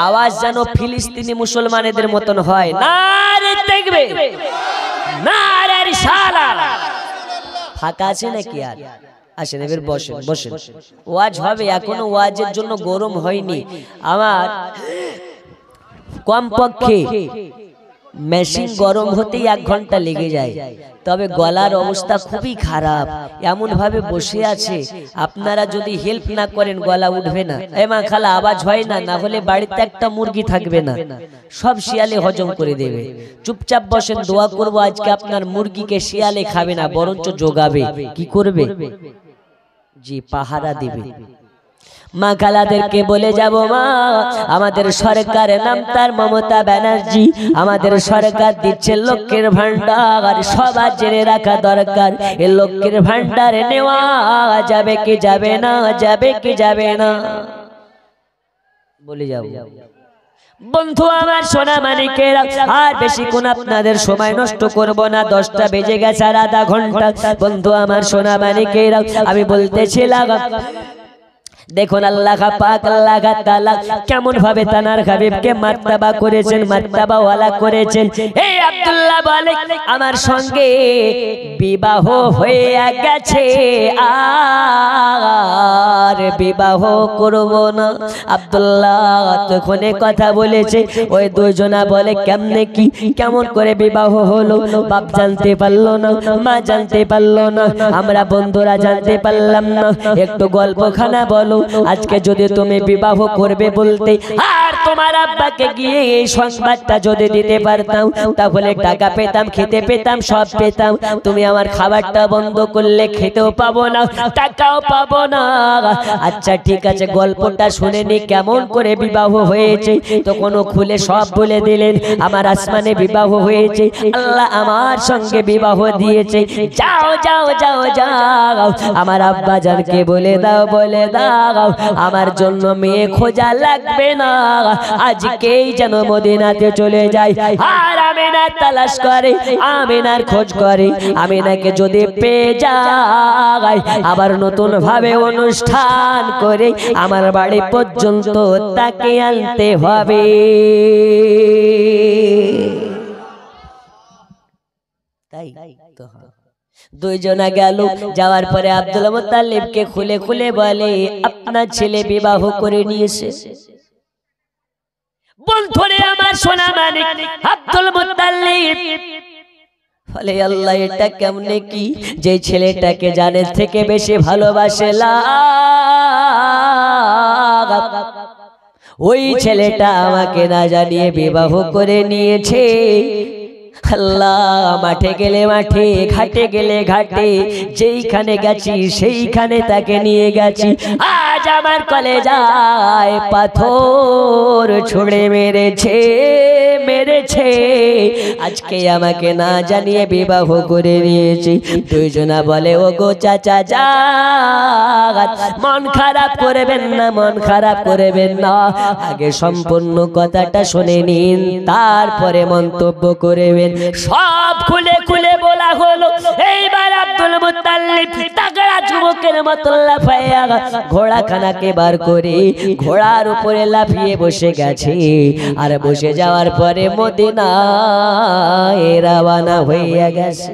আওয়াজ যেন ফিলিস্তিনি মুসলমানদের মতন হয়, নারে তাকবীর, নারে রিসালাত। ফাঁকা আছে নাকি? আর আসেন এবার বসেন, বসেন, ওয়াজ হবে, এখনো ওয়াজের জন্য গরম হয়নি। আমার কমপক্ষে মেশিন গরম হতেই 1 ঘন্টা লেগে যায়, তবে গলার অবস্থা খুবই খারাপ, এমন ভাবে বসে আছে আপনারা যদি হেল্প না করেন গলা উঠবে না। মা খালা আওয়াজ হয় না, না হলে বাড়িতে একটা মুরগি থাকবে না, সব শিয়ালে হজম করে দেবে। চুপচাপ বসেন, দোয়া করব আজকে আপনার মুরগিকে শিয়ালে খাবে না, বরঞ্চ জোগাবে। কি করবে? জি পাহারা দেবে। মা খালাদেরকে বলে যাব, মা আমাদের সরকারের নাম তার মমতা ব্যানার্জি, আমাদের সরকার দিচ্ছে লক্ষ্মীর ভান্ডার, সবার জেনে রাখা দরকার এই লক্ষ্মীর ভান্ডার নেওয়া যাবে কি যাবে না, যাবে কি যাবে না, বলে যাব। বন্ধু আমার সোনা মানিকেরা, আর বেশিক্ষণ আপনাদের সময় নষ্ট করব না, 10টা বেজে গেছে আর আধা ঘন্টা। বন্ধু আমার সোনা মানিকেরা, আমি বলতেছিলাম দেখুন আল্লাহ পাক আল্লাহ তাআলা কেমন ভাবে তানার হাবিবকে মার্তবা করেছেন, মার্তবা ওয়ালা করেছেন। এই আব্দুল্লাহ বলে আমার সঙ্গে বিবাহ হয়ে গেছে আর বিবাহ করব না। আব্দুল্লাহ তখন কথা বলেছে, ওই দুইজনা বলে কেমনে কি, কেমন করে বিবাহ হলো? বাপ জানতে পারলো না, মা জানতে পারলো না, আমরা বন্ধুরা জানতে পারলাম না, একটু গল্পখানা বলো। আজকে যদি তুমি বিবাহ করবে বলতে আর তোমার আব্বাকে গিয়ে এই সংবাদটা যদি দিতে পারতাম, তাহলে টাকা পেতাম, খেতে পেতাম, সব পেতাম। তুমি আমার খাবারটা বন্ধ করলে খেতেও পাবো না, টাকাও পাবো না। আচ্ছা ঠিক আছে, গল্পটা শুনে নি কেমন করে বিবাহ হয়েছে। তখন খুলে সব বলে দিলেন, আমার আসমানে বিবাহ হয়েছে, আল্লাহ আমার সঙ্গে বিবাহ দিয়েছে। যাও যাও যাও যাও, আমার আব্বা জানকে বলে দাও, বলে দাও আমার জন্য মেয়ে খোঁজা লাগবে না, আজকেই যেন মদিনাতে চলে যায় আর আমিনার তালাশ করে, আমিনার খোঁজ করে। আমিনাকে যদি পেয়ে যায় আবার নতুন ভাবে অনুষ্ঠান করে আমার বাড়ি পর্যন্ত তাকে আনতে হবে। তাই তো দুইজনা গেল, যাওয়ার পরে আব্দুল মুত্তালিবকে খুলে খুলে বলে আপনার ছেলে বিবাহ করে নিয়েছে। বন্ধুরে আমার সোনা মানিক আব্দুল মুত্তালিব বলে আল্লাহ এটা কেমনে কি, যে ছেলেটাকে জানের থেকে বেশি ভালোবাসে ওই ছেলেটা আমাকে না জানিয়ে বিবাহ করে নিয়েছে। আল্লাহ মাঠে গেলে মাঠে, ঘাটে গেলে ঘাটে, যেইখানে গেছি সেইখানে তাকে নিয়ে গেছি। আজ আমার কলেজায় পাথর ছুঁড়ে মেরেছে মেরেছে, আজকে আমাকে না জানিয়ে বিবাহ করে নিয়েছি। দুইজনা বলে ও গো চাচা যান, মন খারাপ করবেন না, মন খারাপ করবেন না, আগে সম্পূর্ণ কথাটা শুনে নিন, তারপরে মন্তব্য করবেন। সব খুলে খুলে বলা হলো। এইবার আব্দুল মুত্তালিব তাগড়া যুবকের মতো লাফাইয়া ঘোড়াখানাকে বার করে ঘোড়ার উপরে লাফিয়ে বসে গেছে। আর বসে যাওয়ার পরে মদিনায় রওনা হয়ে গেছে।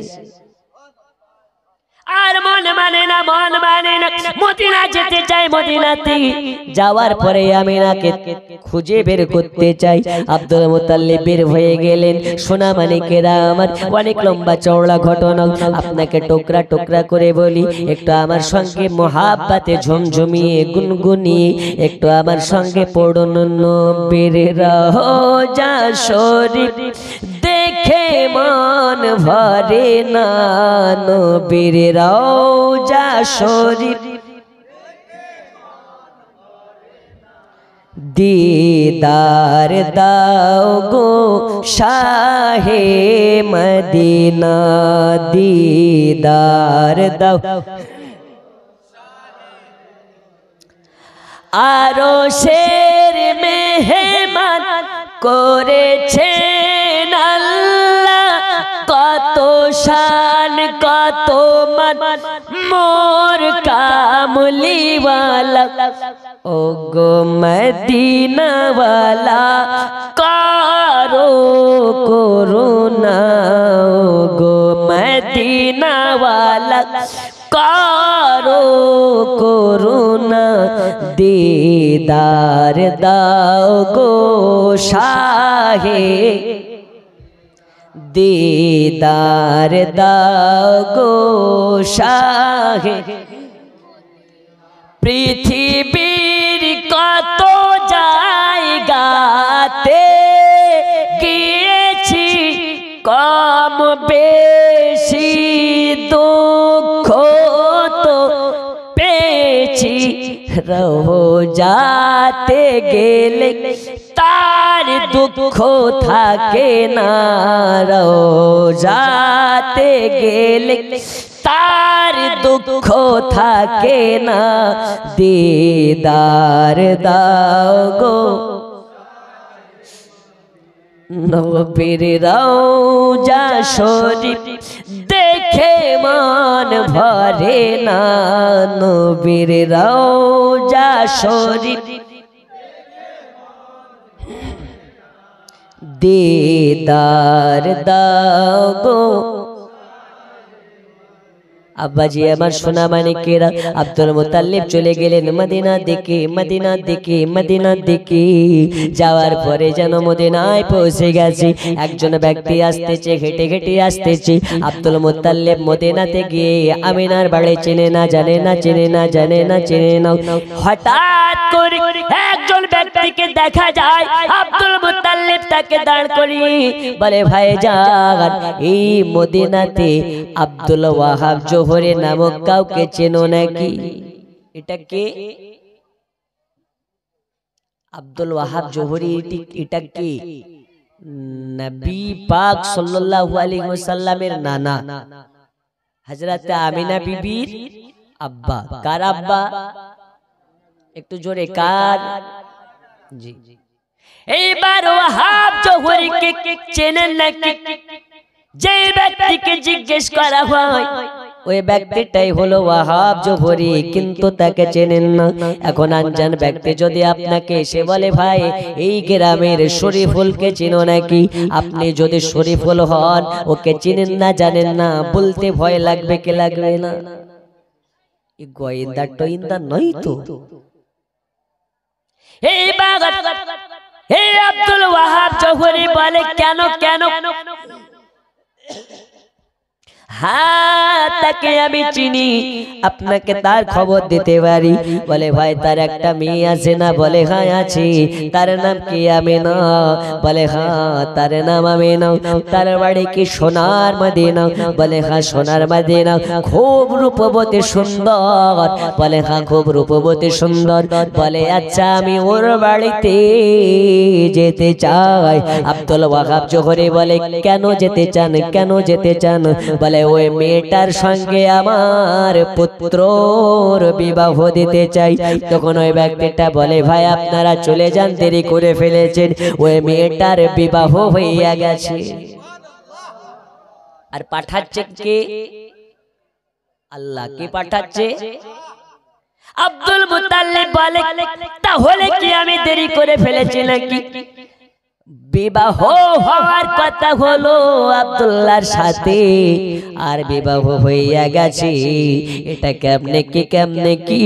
আর মন মানে না, মন মানে না, মদিনা যেতে চাই। মদিনাতে যাওয়ার পরে আমিনাকে খুঁজে বের করতে চাই। আব্দুল মুত্তালিব বের হয়ে গেলেন। সোনা মানিকেরা আমার, অনেক লম্বা চওড়া ঘটনা, আপনাকে টুকরা টুকরা করে বলি। একটু আমার সঙ্গে মোহাব্বতে ঝমঝমিয়ে গুনগুনিয়ে একটু আমার সঙ্গে পড়ুন নবীর রওজা শরীফ, দেখে মন ভরে না, নবীর রওজা শরীফ दीदार दाओ गो शाहे मदीना, दीदार दाओ आरो शेर मेहमान করেছেন আল্লাহ, কত শান কত মান মোর কামলিওয়ালা। ও গো মদিনাওয়ালা কারো করুণা, ও গো মদিনাওয়ালা কারো করুণা, दीदार दाओ गो शाहे, दीदार दाओ गो शाहे। পৃথিবীর কত জায়গাতে গিয়েছি, কম বেশি দুঃখ তো পেয়েছি, রওজাতে গেলে তার দুঃখ থাকে না, রওজাতে গেলে তার দুঃখ থাকে না, दीदार दाओ गो নবীর রওজা শরীফ, দেখে মন ভরে না, নবীর রওজা শরীফ दीदार दाओ गो। আব্বাজি আমার সোনা মানিকেরা, আব্দুল মুত্তালিব চলে গেলেন মদিনা দিকে, মদিনা দিকে, মদিনা দিকে। যাওয়ার পরে যেন মদিনায় পৌঁছে গেছে। একজন ব্যক্তি আসতেছে, হেঁটে হেঁটে আসতেছে। আব্দুল মুত্তালিব মদিনাতে গিয়ে আমিনার বাড়ি চেনে না, জানে না, চেনে না, জানে না, চেনে না। হঠাৎ করে একজন ব্যক্তিকে দেখা যায়। আব্দুল মুত্তালিব তাকে দাঁড় করিয়ে বলে, ভাইজান এই মদিনাতে আব্দুল ওয়াহাব জোহরে নামক কাউকে চেনো নাকি? এটা কে? আব্দুল ওয়াহাব জোহরি এটা কে? নবী পাক সাল্লাল্লাহু আলাইহি ওয়াসাল্লামের নানা হযরত আমিনা বিবির আব্বা। কার আব্বা? একটু জোরে, কার? জি। এইবার ওয়াহাব জোহরিকে চেনেন নাকি? যে ব্যক্তিকে জিজ্ঞেস করা হয় ওই ব্যক্তিটাই হলো ওয়াহাব জোহরি, কিন্তু তাকে চেনেন না। এখন আনজান ব্যক্তি যদি আপনাকে এসে বলে, ভাই এই গ্রামের শরীফুলকে চিনো নাকি? আপনি যদি শরীফুল হন, ওকে চিনেন না, জানেন না, বলতে ভয় লাগবে কি লাগবে না? এই গোয়েন্দা টোয়েন্দা নয় তো। এই বাগান এই আব্দুল ওয়াহাব জোহরি বলে, কেন কেন? হ্যাঁ তাকে আমি চিনি, আপনাকে তার খবর দিতে পারি। বলে ভাই তার একটা মেয়ে আছে না? বলে হ্যাঁ আছে। তার নাম কি? আমেনা। বলে হ্যাঁ তার নাম আমেনা। তার বাড়ি কি সোনার মদিনা? বলে হ্যাঁ সোনার মদিনা। খুব রূপবতী সুন্দর? বলে হ্যাঁ খুব রূপবতী সুন্দর। বলে আচ্ছা আমি ওর বাড়িতে যেতে চাই। আব্দুল ওয়াহাব জোহরি বলে কেন যেতে চান, কেন যেতে চান? বলে ওই মেয়েটার সঙ্গে আমার পুত্রর বিবাহ দিতে চাই। তখন ওই ব্যক্তিটা বলে ভাই আপনারা চলে যান, দেরি করে ফেলেছেন, ওই মেয়েটার বিবাহ হইয়া গেছে। আর পাঠাচ্ছে কে? আল্লাহ। কে পাঠাচ্ছে? আব্দুল মুতাল্লিব বলে তাহলে কি আমি দেরি করে ফেলেছি নাকি? বিবাহ হওয়ার কথা হলো আব্দুল্লাহর সাথে, আর বিবাহ হইয়া গেছে, এটা কেমনে কি কেমনে কি?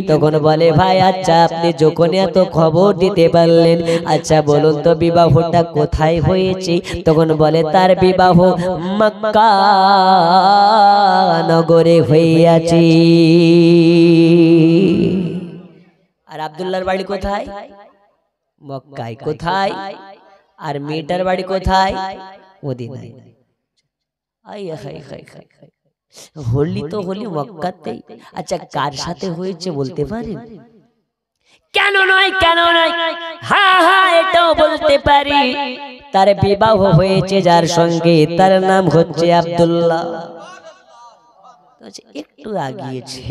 তখন বলে ভাই আচ্ছা আপনি যখন এত খবর দিতে পারলেন, আচ্ছা বলুন তো বিবাহটা কোথায় হয়েছে? তখন বলে তার বিবাহ মক্কা নগরে হইয়াছে। আর আব্দুল্লাহর বাড়ি কোথায়? মক্কায়। কোথায়? আর মেয়েটার বাড়ি কোথায়? মদিনায়। হোলি তো হোলি মক্কাতেই। আচ্ছা কার সাথে হয়েছে বলতে পারেন? কেন নয়, কেন নয়, হ্যাঁ হ্যাঁ এটাও বলতে পারি। তার বিবাহ হয়েছে যার সঙ্গে, তার নাম হচ্ছে আব্দুল্লাহ। একটু আগিয়েছে।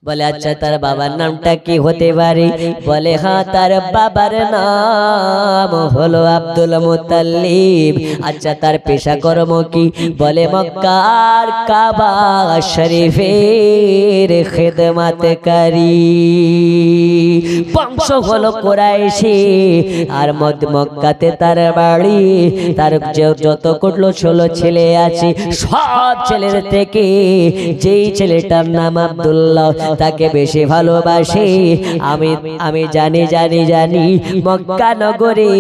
বলে আচ্ছা তার বাবার নামটা কি হতে পারে? বলে হ্যাঁ তার বাবার নাম হলো আব্দুল মুতাল্লিব। আচ্ছা তার পেশা কর্ম কি? বলে মক্কার কাবা শরীফের খিদমতকারী। বংশ হলো কুরাইশি, আর মক্কাতে তার বাড়ি। তার যত কুটলো ষোলো ছেলে আছে, সব ছেলের থেকে যেই ছেলেটার নাম আব্দুল্লাহ তাকে বেশি ভালোবাসে। আমি জানি জানি জানি মক্কা নগরে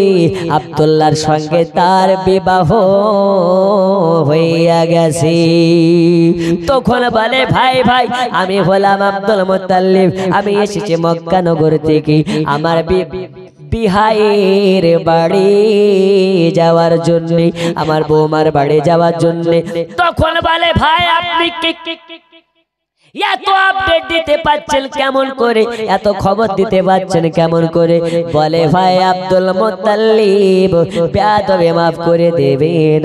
আব্দুল্লাহর সঙ্গে তার বিবাহ হইয়া গেছে। তখন বলে ভাই ভাই আমি হলাম আব্দুল মুতাল্লিব, আমি এসেছি মক্কা নগর থেকে আমার বিহাইয়ের বাড়ি যাওয়ার জন্য, আমার বৌমার বাড়ি যাওয়ার জন্য। তখন বলে ভাই আপনি এত আপডেট দিতে পাচ্ছেন কেমন করে, এত খবর দিতে পাচ্ছেন কেমন করে? বলে ভাই আব্দুল মুতাল্লিব বেয়াদবি মাফ করে দেবেন,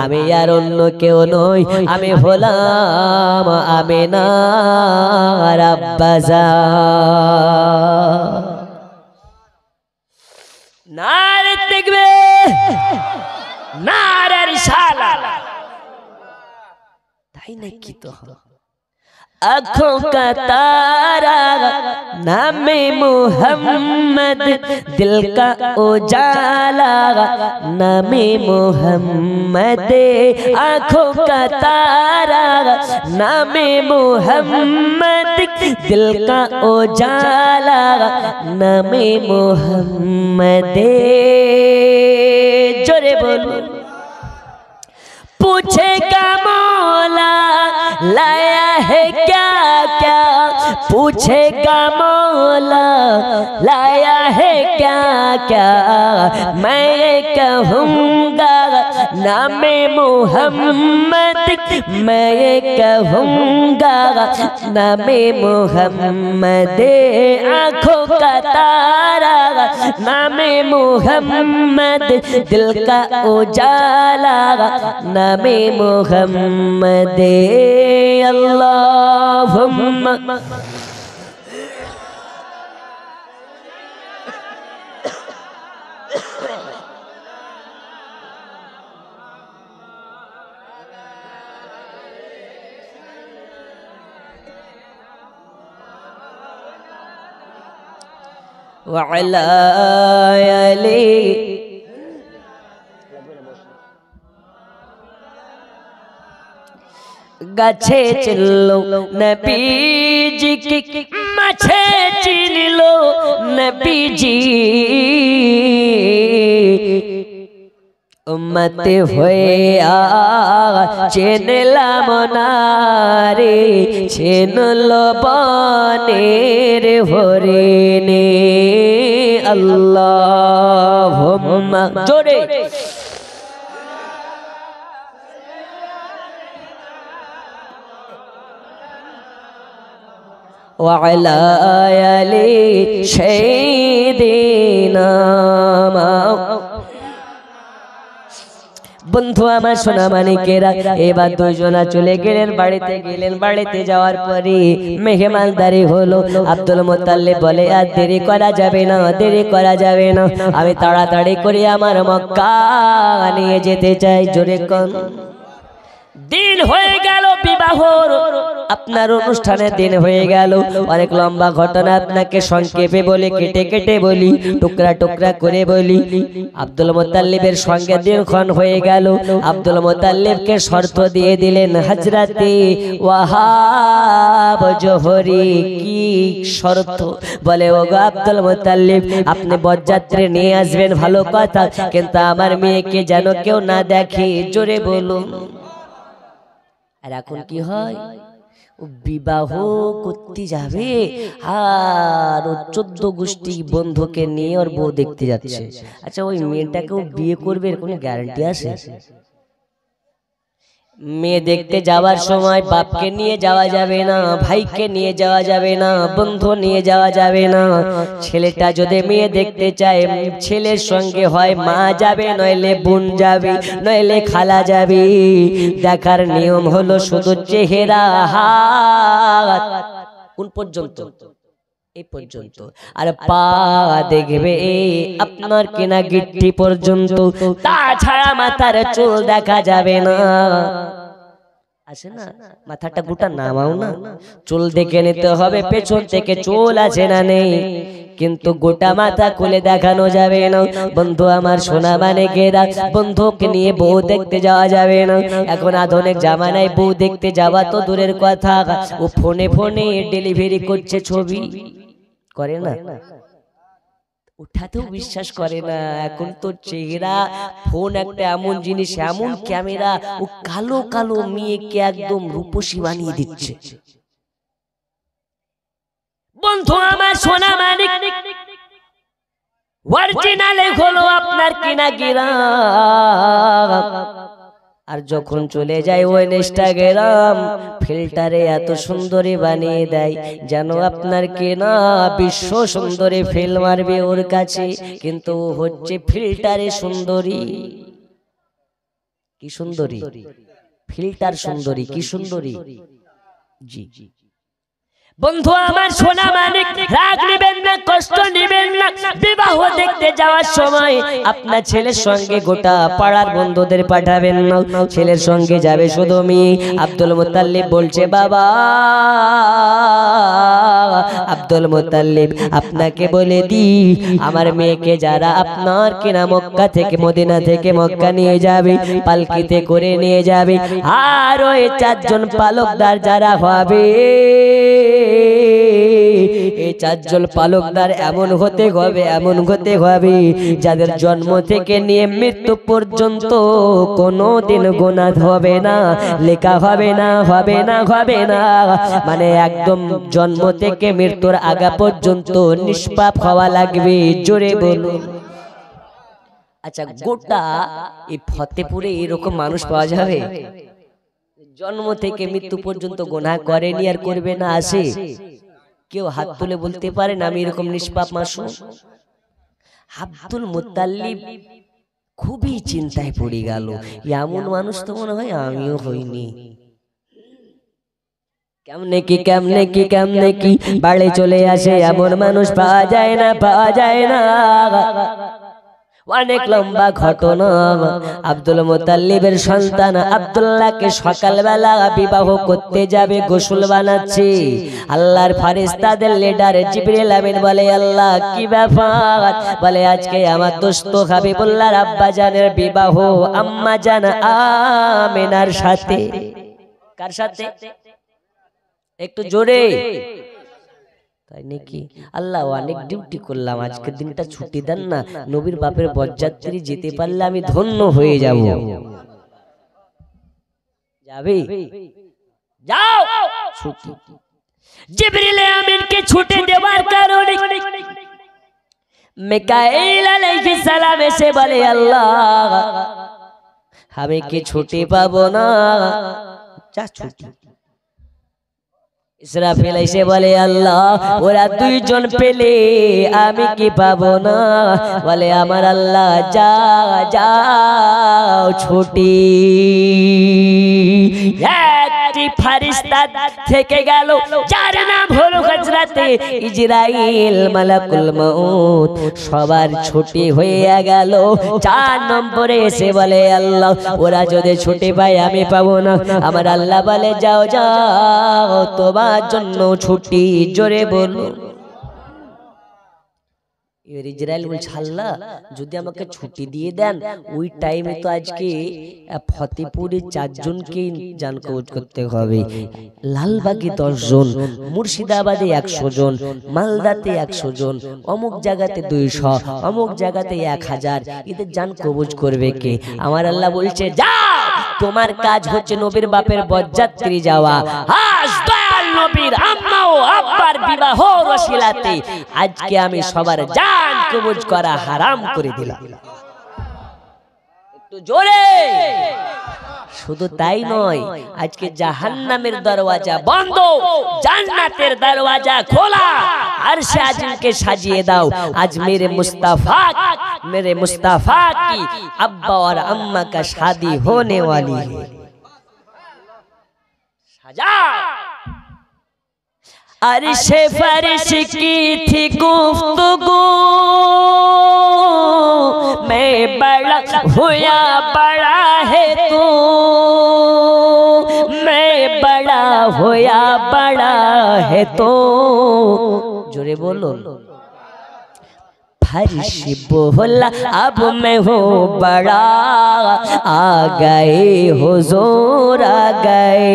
আমি আর অন্য কেউ নই, আমি হলাম আমিনার আব্বাজান। নারে তাকবীর, নারে রিসালাত। তাই নাকি? তো आँखों का तारा नामे मोहम्मद, दिल का उजाला नामे मोहम्मद। आँखों का तारा नामे मोहम्मद, दिल का उजाला नामे मोहम्मद। जोरे बोलो। पूछेगा मौला लाया है क्या क्या, पूछेगा मौला लाया है क्या क्या, मैं कहूँगा नामे मोहम्मद, मैं कहूँगा नामे मोहम्मद। आँखों का तारा नामे मोहम्मद, दिल का उजाला नामे मोहम्मद। अल्लाहुम्मा वअला आली। গাছে চিনলো নবীজি কি মাছে চিনলো নবীজি, উম্মতে হয়ে চেনলাম না রে, চেনল বনের হরিণে। আল্লাহুম্মা জোরে ওয়ালা আলি সাইয়্যিদিনা। বন্ধু আমার সোনা মানিকেরা, এবার দুইজনা চলে গেলেন বাড়িতে। বাড়িতে যাওয়ার পরে মেহমানদারি হলো। আব্দুল মুত্তালিব বলে আর দেরি করা যাবে না, দেরি করা যাবে না, আমি তাড়াতাড়ি করে আমার মক্কা নিয়ে যেতে চাই। জোরে কোন দিন হয়ে গেল বিবাহর, আপনার অনুষ্ঠানের দিন হয়ে গেল। অনেক লম্বা ঘটনা, আপনাকে সংক্ষেপে বলে, কেটে কেটে বলি, টুকরা টুকরা করে বলি। আব্দুল মুত্তালিবের সঙ্গে দিনক্ষণ হয়ে গেল। আব্দুল মুত্তালিবকে শর্ত দিয়ে দিলেন হযরতে ওয়াহাব জোহরি। কি শর্ত? বলে ওগো আব্দুল মুত্তালিব, আপনি বরযাত্রী নিয়ে আসবেন ভালো কথা, কিন্তু আমার মেয়েকে যেন কেউ না দেখে। জোরে বলুন। আর এখন কি হয়, বিবাহ করতে যাবে আর 14 গোষ্ঠী বন্ধুকে নিয়ে ওর বউ দেখতে যাচ্ছে। আচ্ছা, ওই মেয়েটাকেও বিয়ে করবে এর কোনো গ্যারান্টি আছে? মেয়ে দেখতে যাওয়ার সময় বাপকে নিয়ে যাওয়া যাবে না, ভাইকে নিয়ে যাওয়া যাবে না, বন্ধু নিয়ে যাওয়া যাবে না। ছেলেটা যদি মেয়ে দেখতে চায়, ছেলের সঙ্গে হয় মা যাবে, নইলে বোন যাবে, নইলে খালা যাবে। দেখার নিয়ম হলো শুধু চেহারা, হাত কোন পর্যন্ত, এই পর্যন্ত, আর পা দেখবে আপনার কেনা গিট্টি পর্যন্ত, তাছাড়া মাথার চুল দেখা যাবে না। আসে না, মাথাটা গোটা নামাও না, চুল দেখে নিতে হবে পেছন থেকে চুল আছে না নেই, কিন্তু গোটা মাথা খুলে দেখানো যাবে না। বন্ধু আমার সোনা মানিকেরা, বন্ধুকে নিয়ে বউ দেখতে যাওয়া যাবে না। এখন আধুনিক জামানায় বউ দেখতে যাওয়া তো দূরের কথা, ও ফোনে ফোনে ডেলিভারি করছে, ছবি করে না, উঠাতেও বিশ্বাস করে না। এখন তো চেহারা, ফোন একটা এমন জিনিস, এমন ক্যামেরা, ও কালো কালো মেয়েকে একদম রূপসী বানিয়ে দিচ্ছে। বন্ধু আমার সোনা মানিক, অরিজিনালে হলো আপনার কিনা গিরাম, আর যখন চলে যায় ওই ইনস্টাগ্রাম ফিল্টারে এত সুন্দরী বানিয়ে দেয় যেন আপনার কেনা বিশ্ব সুন্দরী ফেল মারবে ওর কাছে, কিন্তু হচ্ছে ফিল্টারে সুন্দরী। কি সুন্দরী? ফিল্টার সুন্দরী। কি সুন্দরী? জি। বন্ধু আমার সোনা মানিক, রাগ নেবেন না, কষ্ট নেবেন না। বিবাহ দেখতে যাওয়ার সময় আপনার ছেলের সঙ্গে গোটা পাড়ার বন্ধুদের পাঠাবেন না, ছেলের সঙ্গে যাবে শুধু মেয়ে। আব্দুল মুত্তালিব বলছে, বাবা আব্দুল মুত্তালিব, আপনাকে বলে দি, আমার মেয়েকে যারা আপনার কেনা মক্কা থেকে, মদিনা থেকে মক্কা নিয়ে যাবে, পালকিতে করে নিয়ে যাবে, আর ওই 4 জন পালকদার যারা হবে, এই 4 জন পালকদার এমন হতে হবে, এমন হতে হবে যাদের জন্ম থেকে নিয়ে মৃত্যু পর্যন্ত কোনোদিন গুনাহ হবে না, লেখা হবে না, হবে না, হবে না, মানে একদম জন্ম থেকে মৃত্যুর আগা পর্যন্ত নিষ্পাপ হওয়া লাগবে। জোরে বলুন। আচ্ছা, গোটা এই ফতেপুরে এরকম মানুষ পাওয়া যাবে জন্ম থেকে মৃত্যু পর্যন্ত গুনাহ করেনি আর করবে না? আসে? কেউ হাত তুলে বলতে পারেন আমি এরকম নিষ্পাপ মাসুম? আব্দুল মুত্তালিব খুবই চিন্তায় পড়ে গেল, এমন মানুষ তো মনে হয় আমিও হইনি। কেমনে কি, কেমনে কি, কেমনে কি বাড়ি চলে আসে এমন মানুষ পাওয়া যায় না, পাওয়া যায় না। অনেক লম্বা ঘটনা। আব্দুল মুত্তালিবের সন্তান আব্দুল্লাহকে সকালবেলা বিবাহ করতে যাবে, গোসল বানাচ্ছে। আল্লাহর ফেরেশতাদের লিডার জিবরিল আমিন বলে, আল্লাহ কি ব্যাপার? বলে আজকে আমার দোস্ত হাবিবুল্লাহর আব্বা জানের বিবাহ আম্মা জান আমিনার সাথে। কার সাথে? একটু জোরে। তাই নাকি? আল্লাহ অনেক ডিউটি করলাম, আজকের দিনটা ছুটি দেন না, নবীর বাপের বরযাত্রী যেতে পারলে আমি ধন্য হয়ে যাব। যাবে? যাও ছুটি। জিবরিল আমিনকে ছুটি দেওয়ার কারণে মিকাইল আলাইহিস সালাম এসে বলে, আল্লাহ আমি কি ছুটি পাবো না? যা ছুটি। ইসরাফিল এসে বলে, আল্লাহ ওরা দুইজন পেলে আমি কি পাবো না? বলে, আমার আল্লাহ যা যাও ছুটি। একটি ফেরেশতা থেকে গেল যার নাম হলো হযরতে ইজরাইল মালাকুল মউত। সবার ছুটি হয়ে গেল। 4 নম্বরে এসে বলে, আল্লাহ ওরা যদি ছুটি পায় আমি পাবো না। আমার আল্লাহ বলে, যাও যাও তোমার জন্য ছুটি। জোরে বলো। ইসরাইল বলছে, আল্লাহ যদি আমাকে ছুটি দিয়ে দেন, ওই টাইমে তো আজকে ফতেপুরে 4 জনকে জান কবজ করতে হবে, লালবাগে 10 জন, মুর্শিদাবাদে 100 জন, মালদাতে 100 জন, অমুক জায়গাতে 200, অমুক জায়গাতে 1000, এদের জান কবজ করবে কে? আমার আল্লাহ বলছে, যাও তোমার কাজ হচ্ছে নবীর বাপের বরযাত্রী যাওয়া। আজ দয়াল নবীর আম্মা ও আব্বার বিবাহ রসিলাতে আজকে আমি সবার জান কবজ করা হারাম করে দিলাম। একটু জোরে। শুধু তাই নয়, আজকে জাহান্নামের দরওয়াজা বন্ধ, জান্নাতের দরওয়াজা খোলা। আরশে আজিমকে সাজিয়ে দাও। আজ मेरे मुस्तफा की अब्बा और अम्मा का शादी होने वाली है। सजा अर्शे फर्श की थी गुफ्तगू, मैं बड़ा हुआ बड़ा है तू, मैं बड़ा हुआ बड़ा है तो। जोरे बोलो। फर्श बोला अब मैं हूँ बड़ा, आ गए हुजूर आ गए।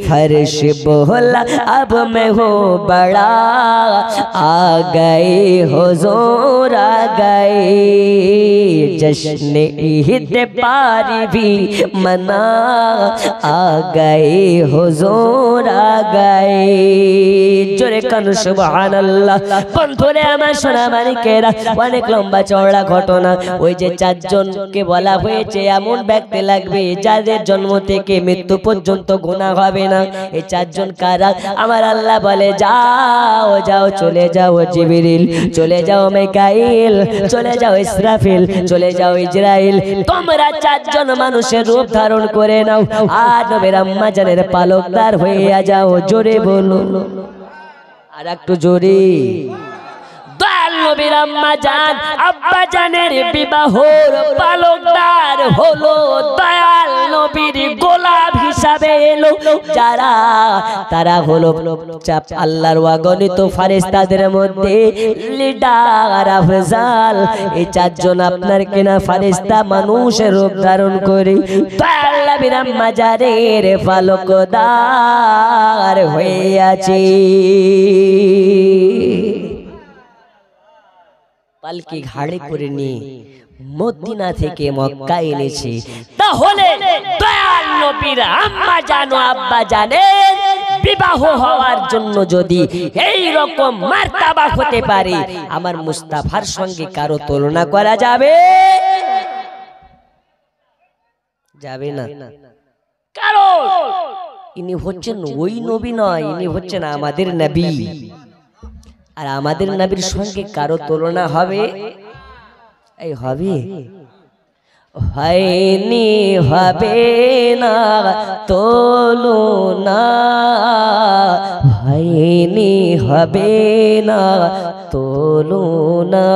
फर्श बोला अब मैं हूँ बड़ा, आ गए हुजूर आ गए। जश्न ईद पारी भी मना, आ गए हुजूर आ गए। जोरे कन सुभान अल्लाह। बंधुरे आमार सोना মানিকেরা, অনেক লম্বা চওড়া ঘটনা। ওই যে 4 জনকে বলা হয়েছে এমন ব্যক্তি লাগবে যাদের জন্ম থেকে মৃত্যু পর্যন্ত গুনাহ হবে না। এই 4 জন কারা? আমার আল্লাহ বলে, যাও যাও চলে যাও জিবরিল, চলে যাও মিকাইল, চলে যাও ইসরাফিল, চলে যাও ইজরাইল। তোমরা 4 জন মানুষের রূপ ধারণ করে নাও আর নবীর আম্মা জানের পালকদার হয়ে যাও। জোরে বলো। আর একটু জোরে। দয়াল নবীর আম্মা জান আব্বা জানের বিবাহর পালকদার হলো দয়াল নবীর গোলাম হিসাবে এলো যারা, তারা হলো আল্লাহর অগণিত ফেরেশতাদের মধ্যে লিডার আফজাল। এই 4 জন আপনার কিনা ফেরেশতা মানুষের রূপ ধারণ করে দয়াল নবীর আম্মা জানের পালকদার হয়ে আছে। পালকি ঘাড়ে করে নিয়ে মদিনা থেকে মক্কা এনেছে। তাহলে দয়াল নবীর আম্মা জানো আব্বা জানের বিবাহ হওয়ার জন্য যদি এই রকম মার্তাবা হতে পারে, আমার মুস্তাফার সঙ্গে কারো তুলনা করা যাবে? যাবে না। কারণ ইনি হচ্ছেন ওই নবী নয়, ইনি হচ্ছেন আমাদের নবী। আর আমাদের নবীর সঙ্গে কারো তুলনা হবে? এই হবে? হয়নি, হবে না তুলনা, হয়নি, হবে না তুলনা।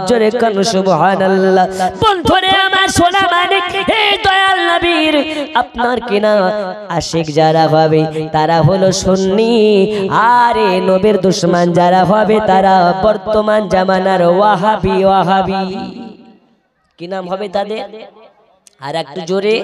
জোরে কান সুবহানাল্লাহ। বন্ধুরে আমার সোনা মানিক, হে দয়াল নবীর আপনার কিনা আশিক যারা হবে তারা হলো সুন্নি, আর এই নবীর দুশমন যারা হবে তারা বর্তমান জামানার ওয়াহাবি। ওয়াহাবি কি নাম হবে তাদের? আর একটু জোরে।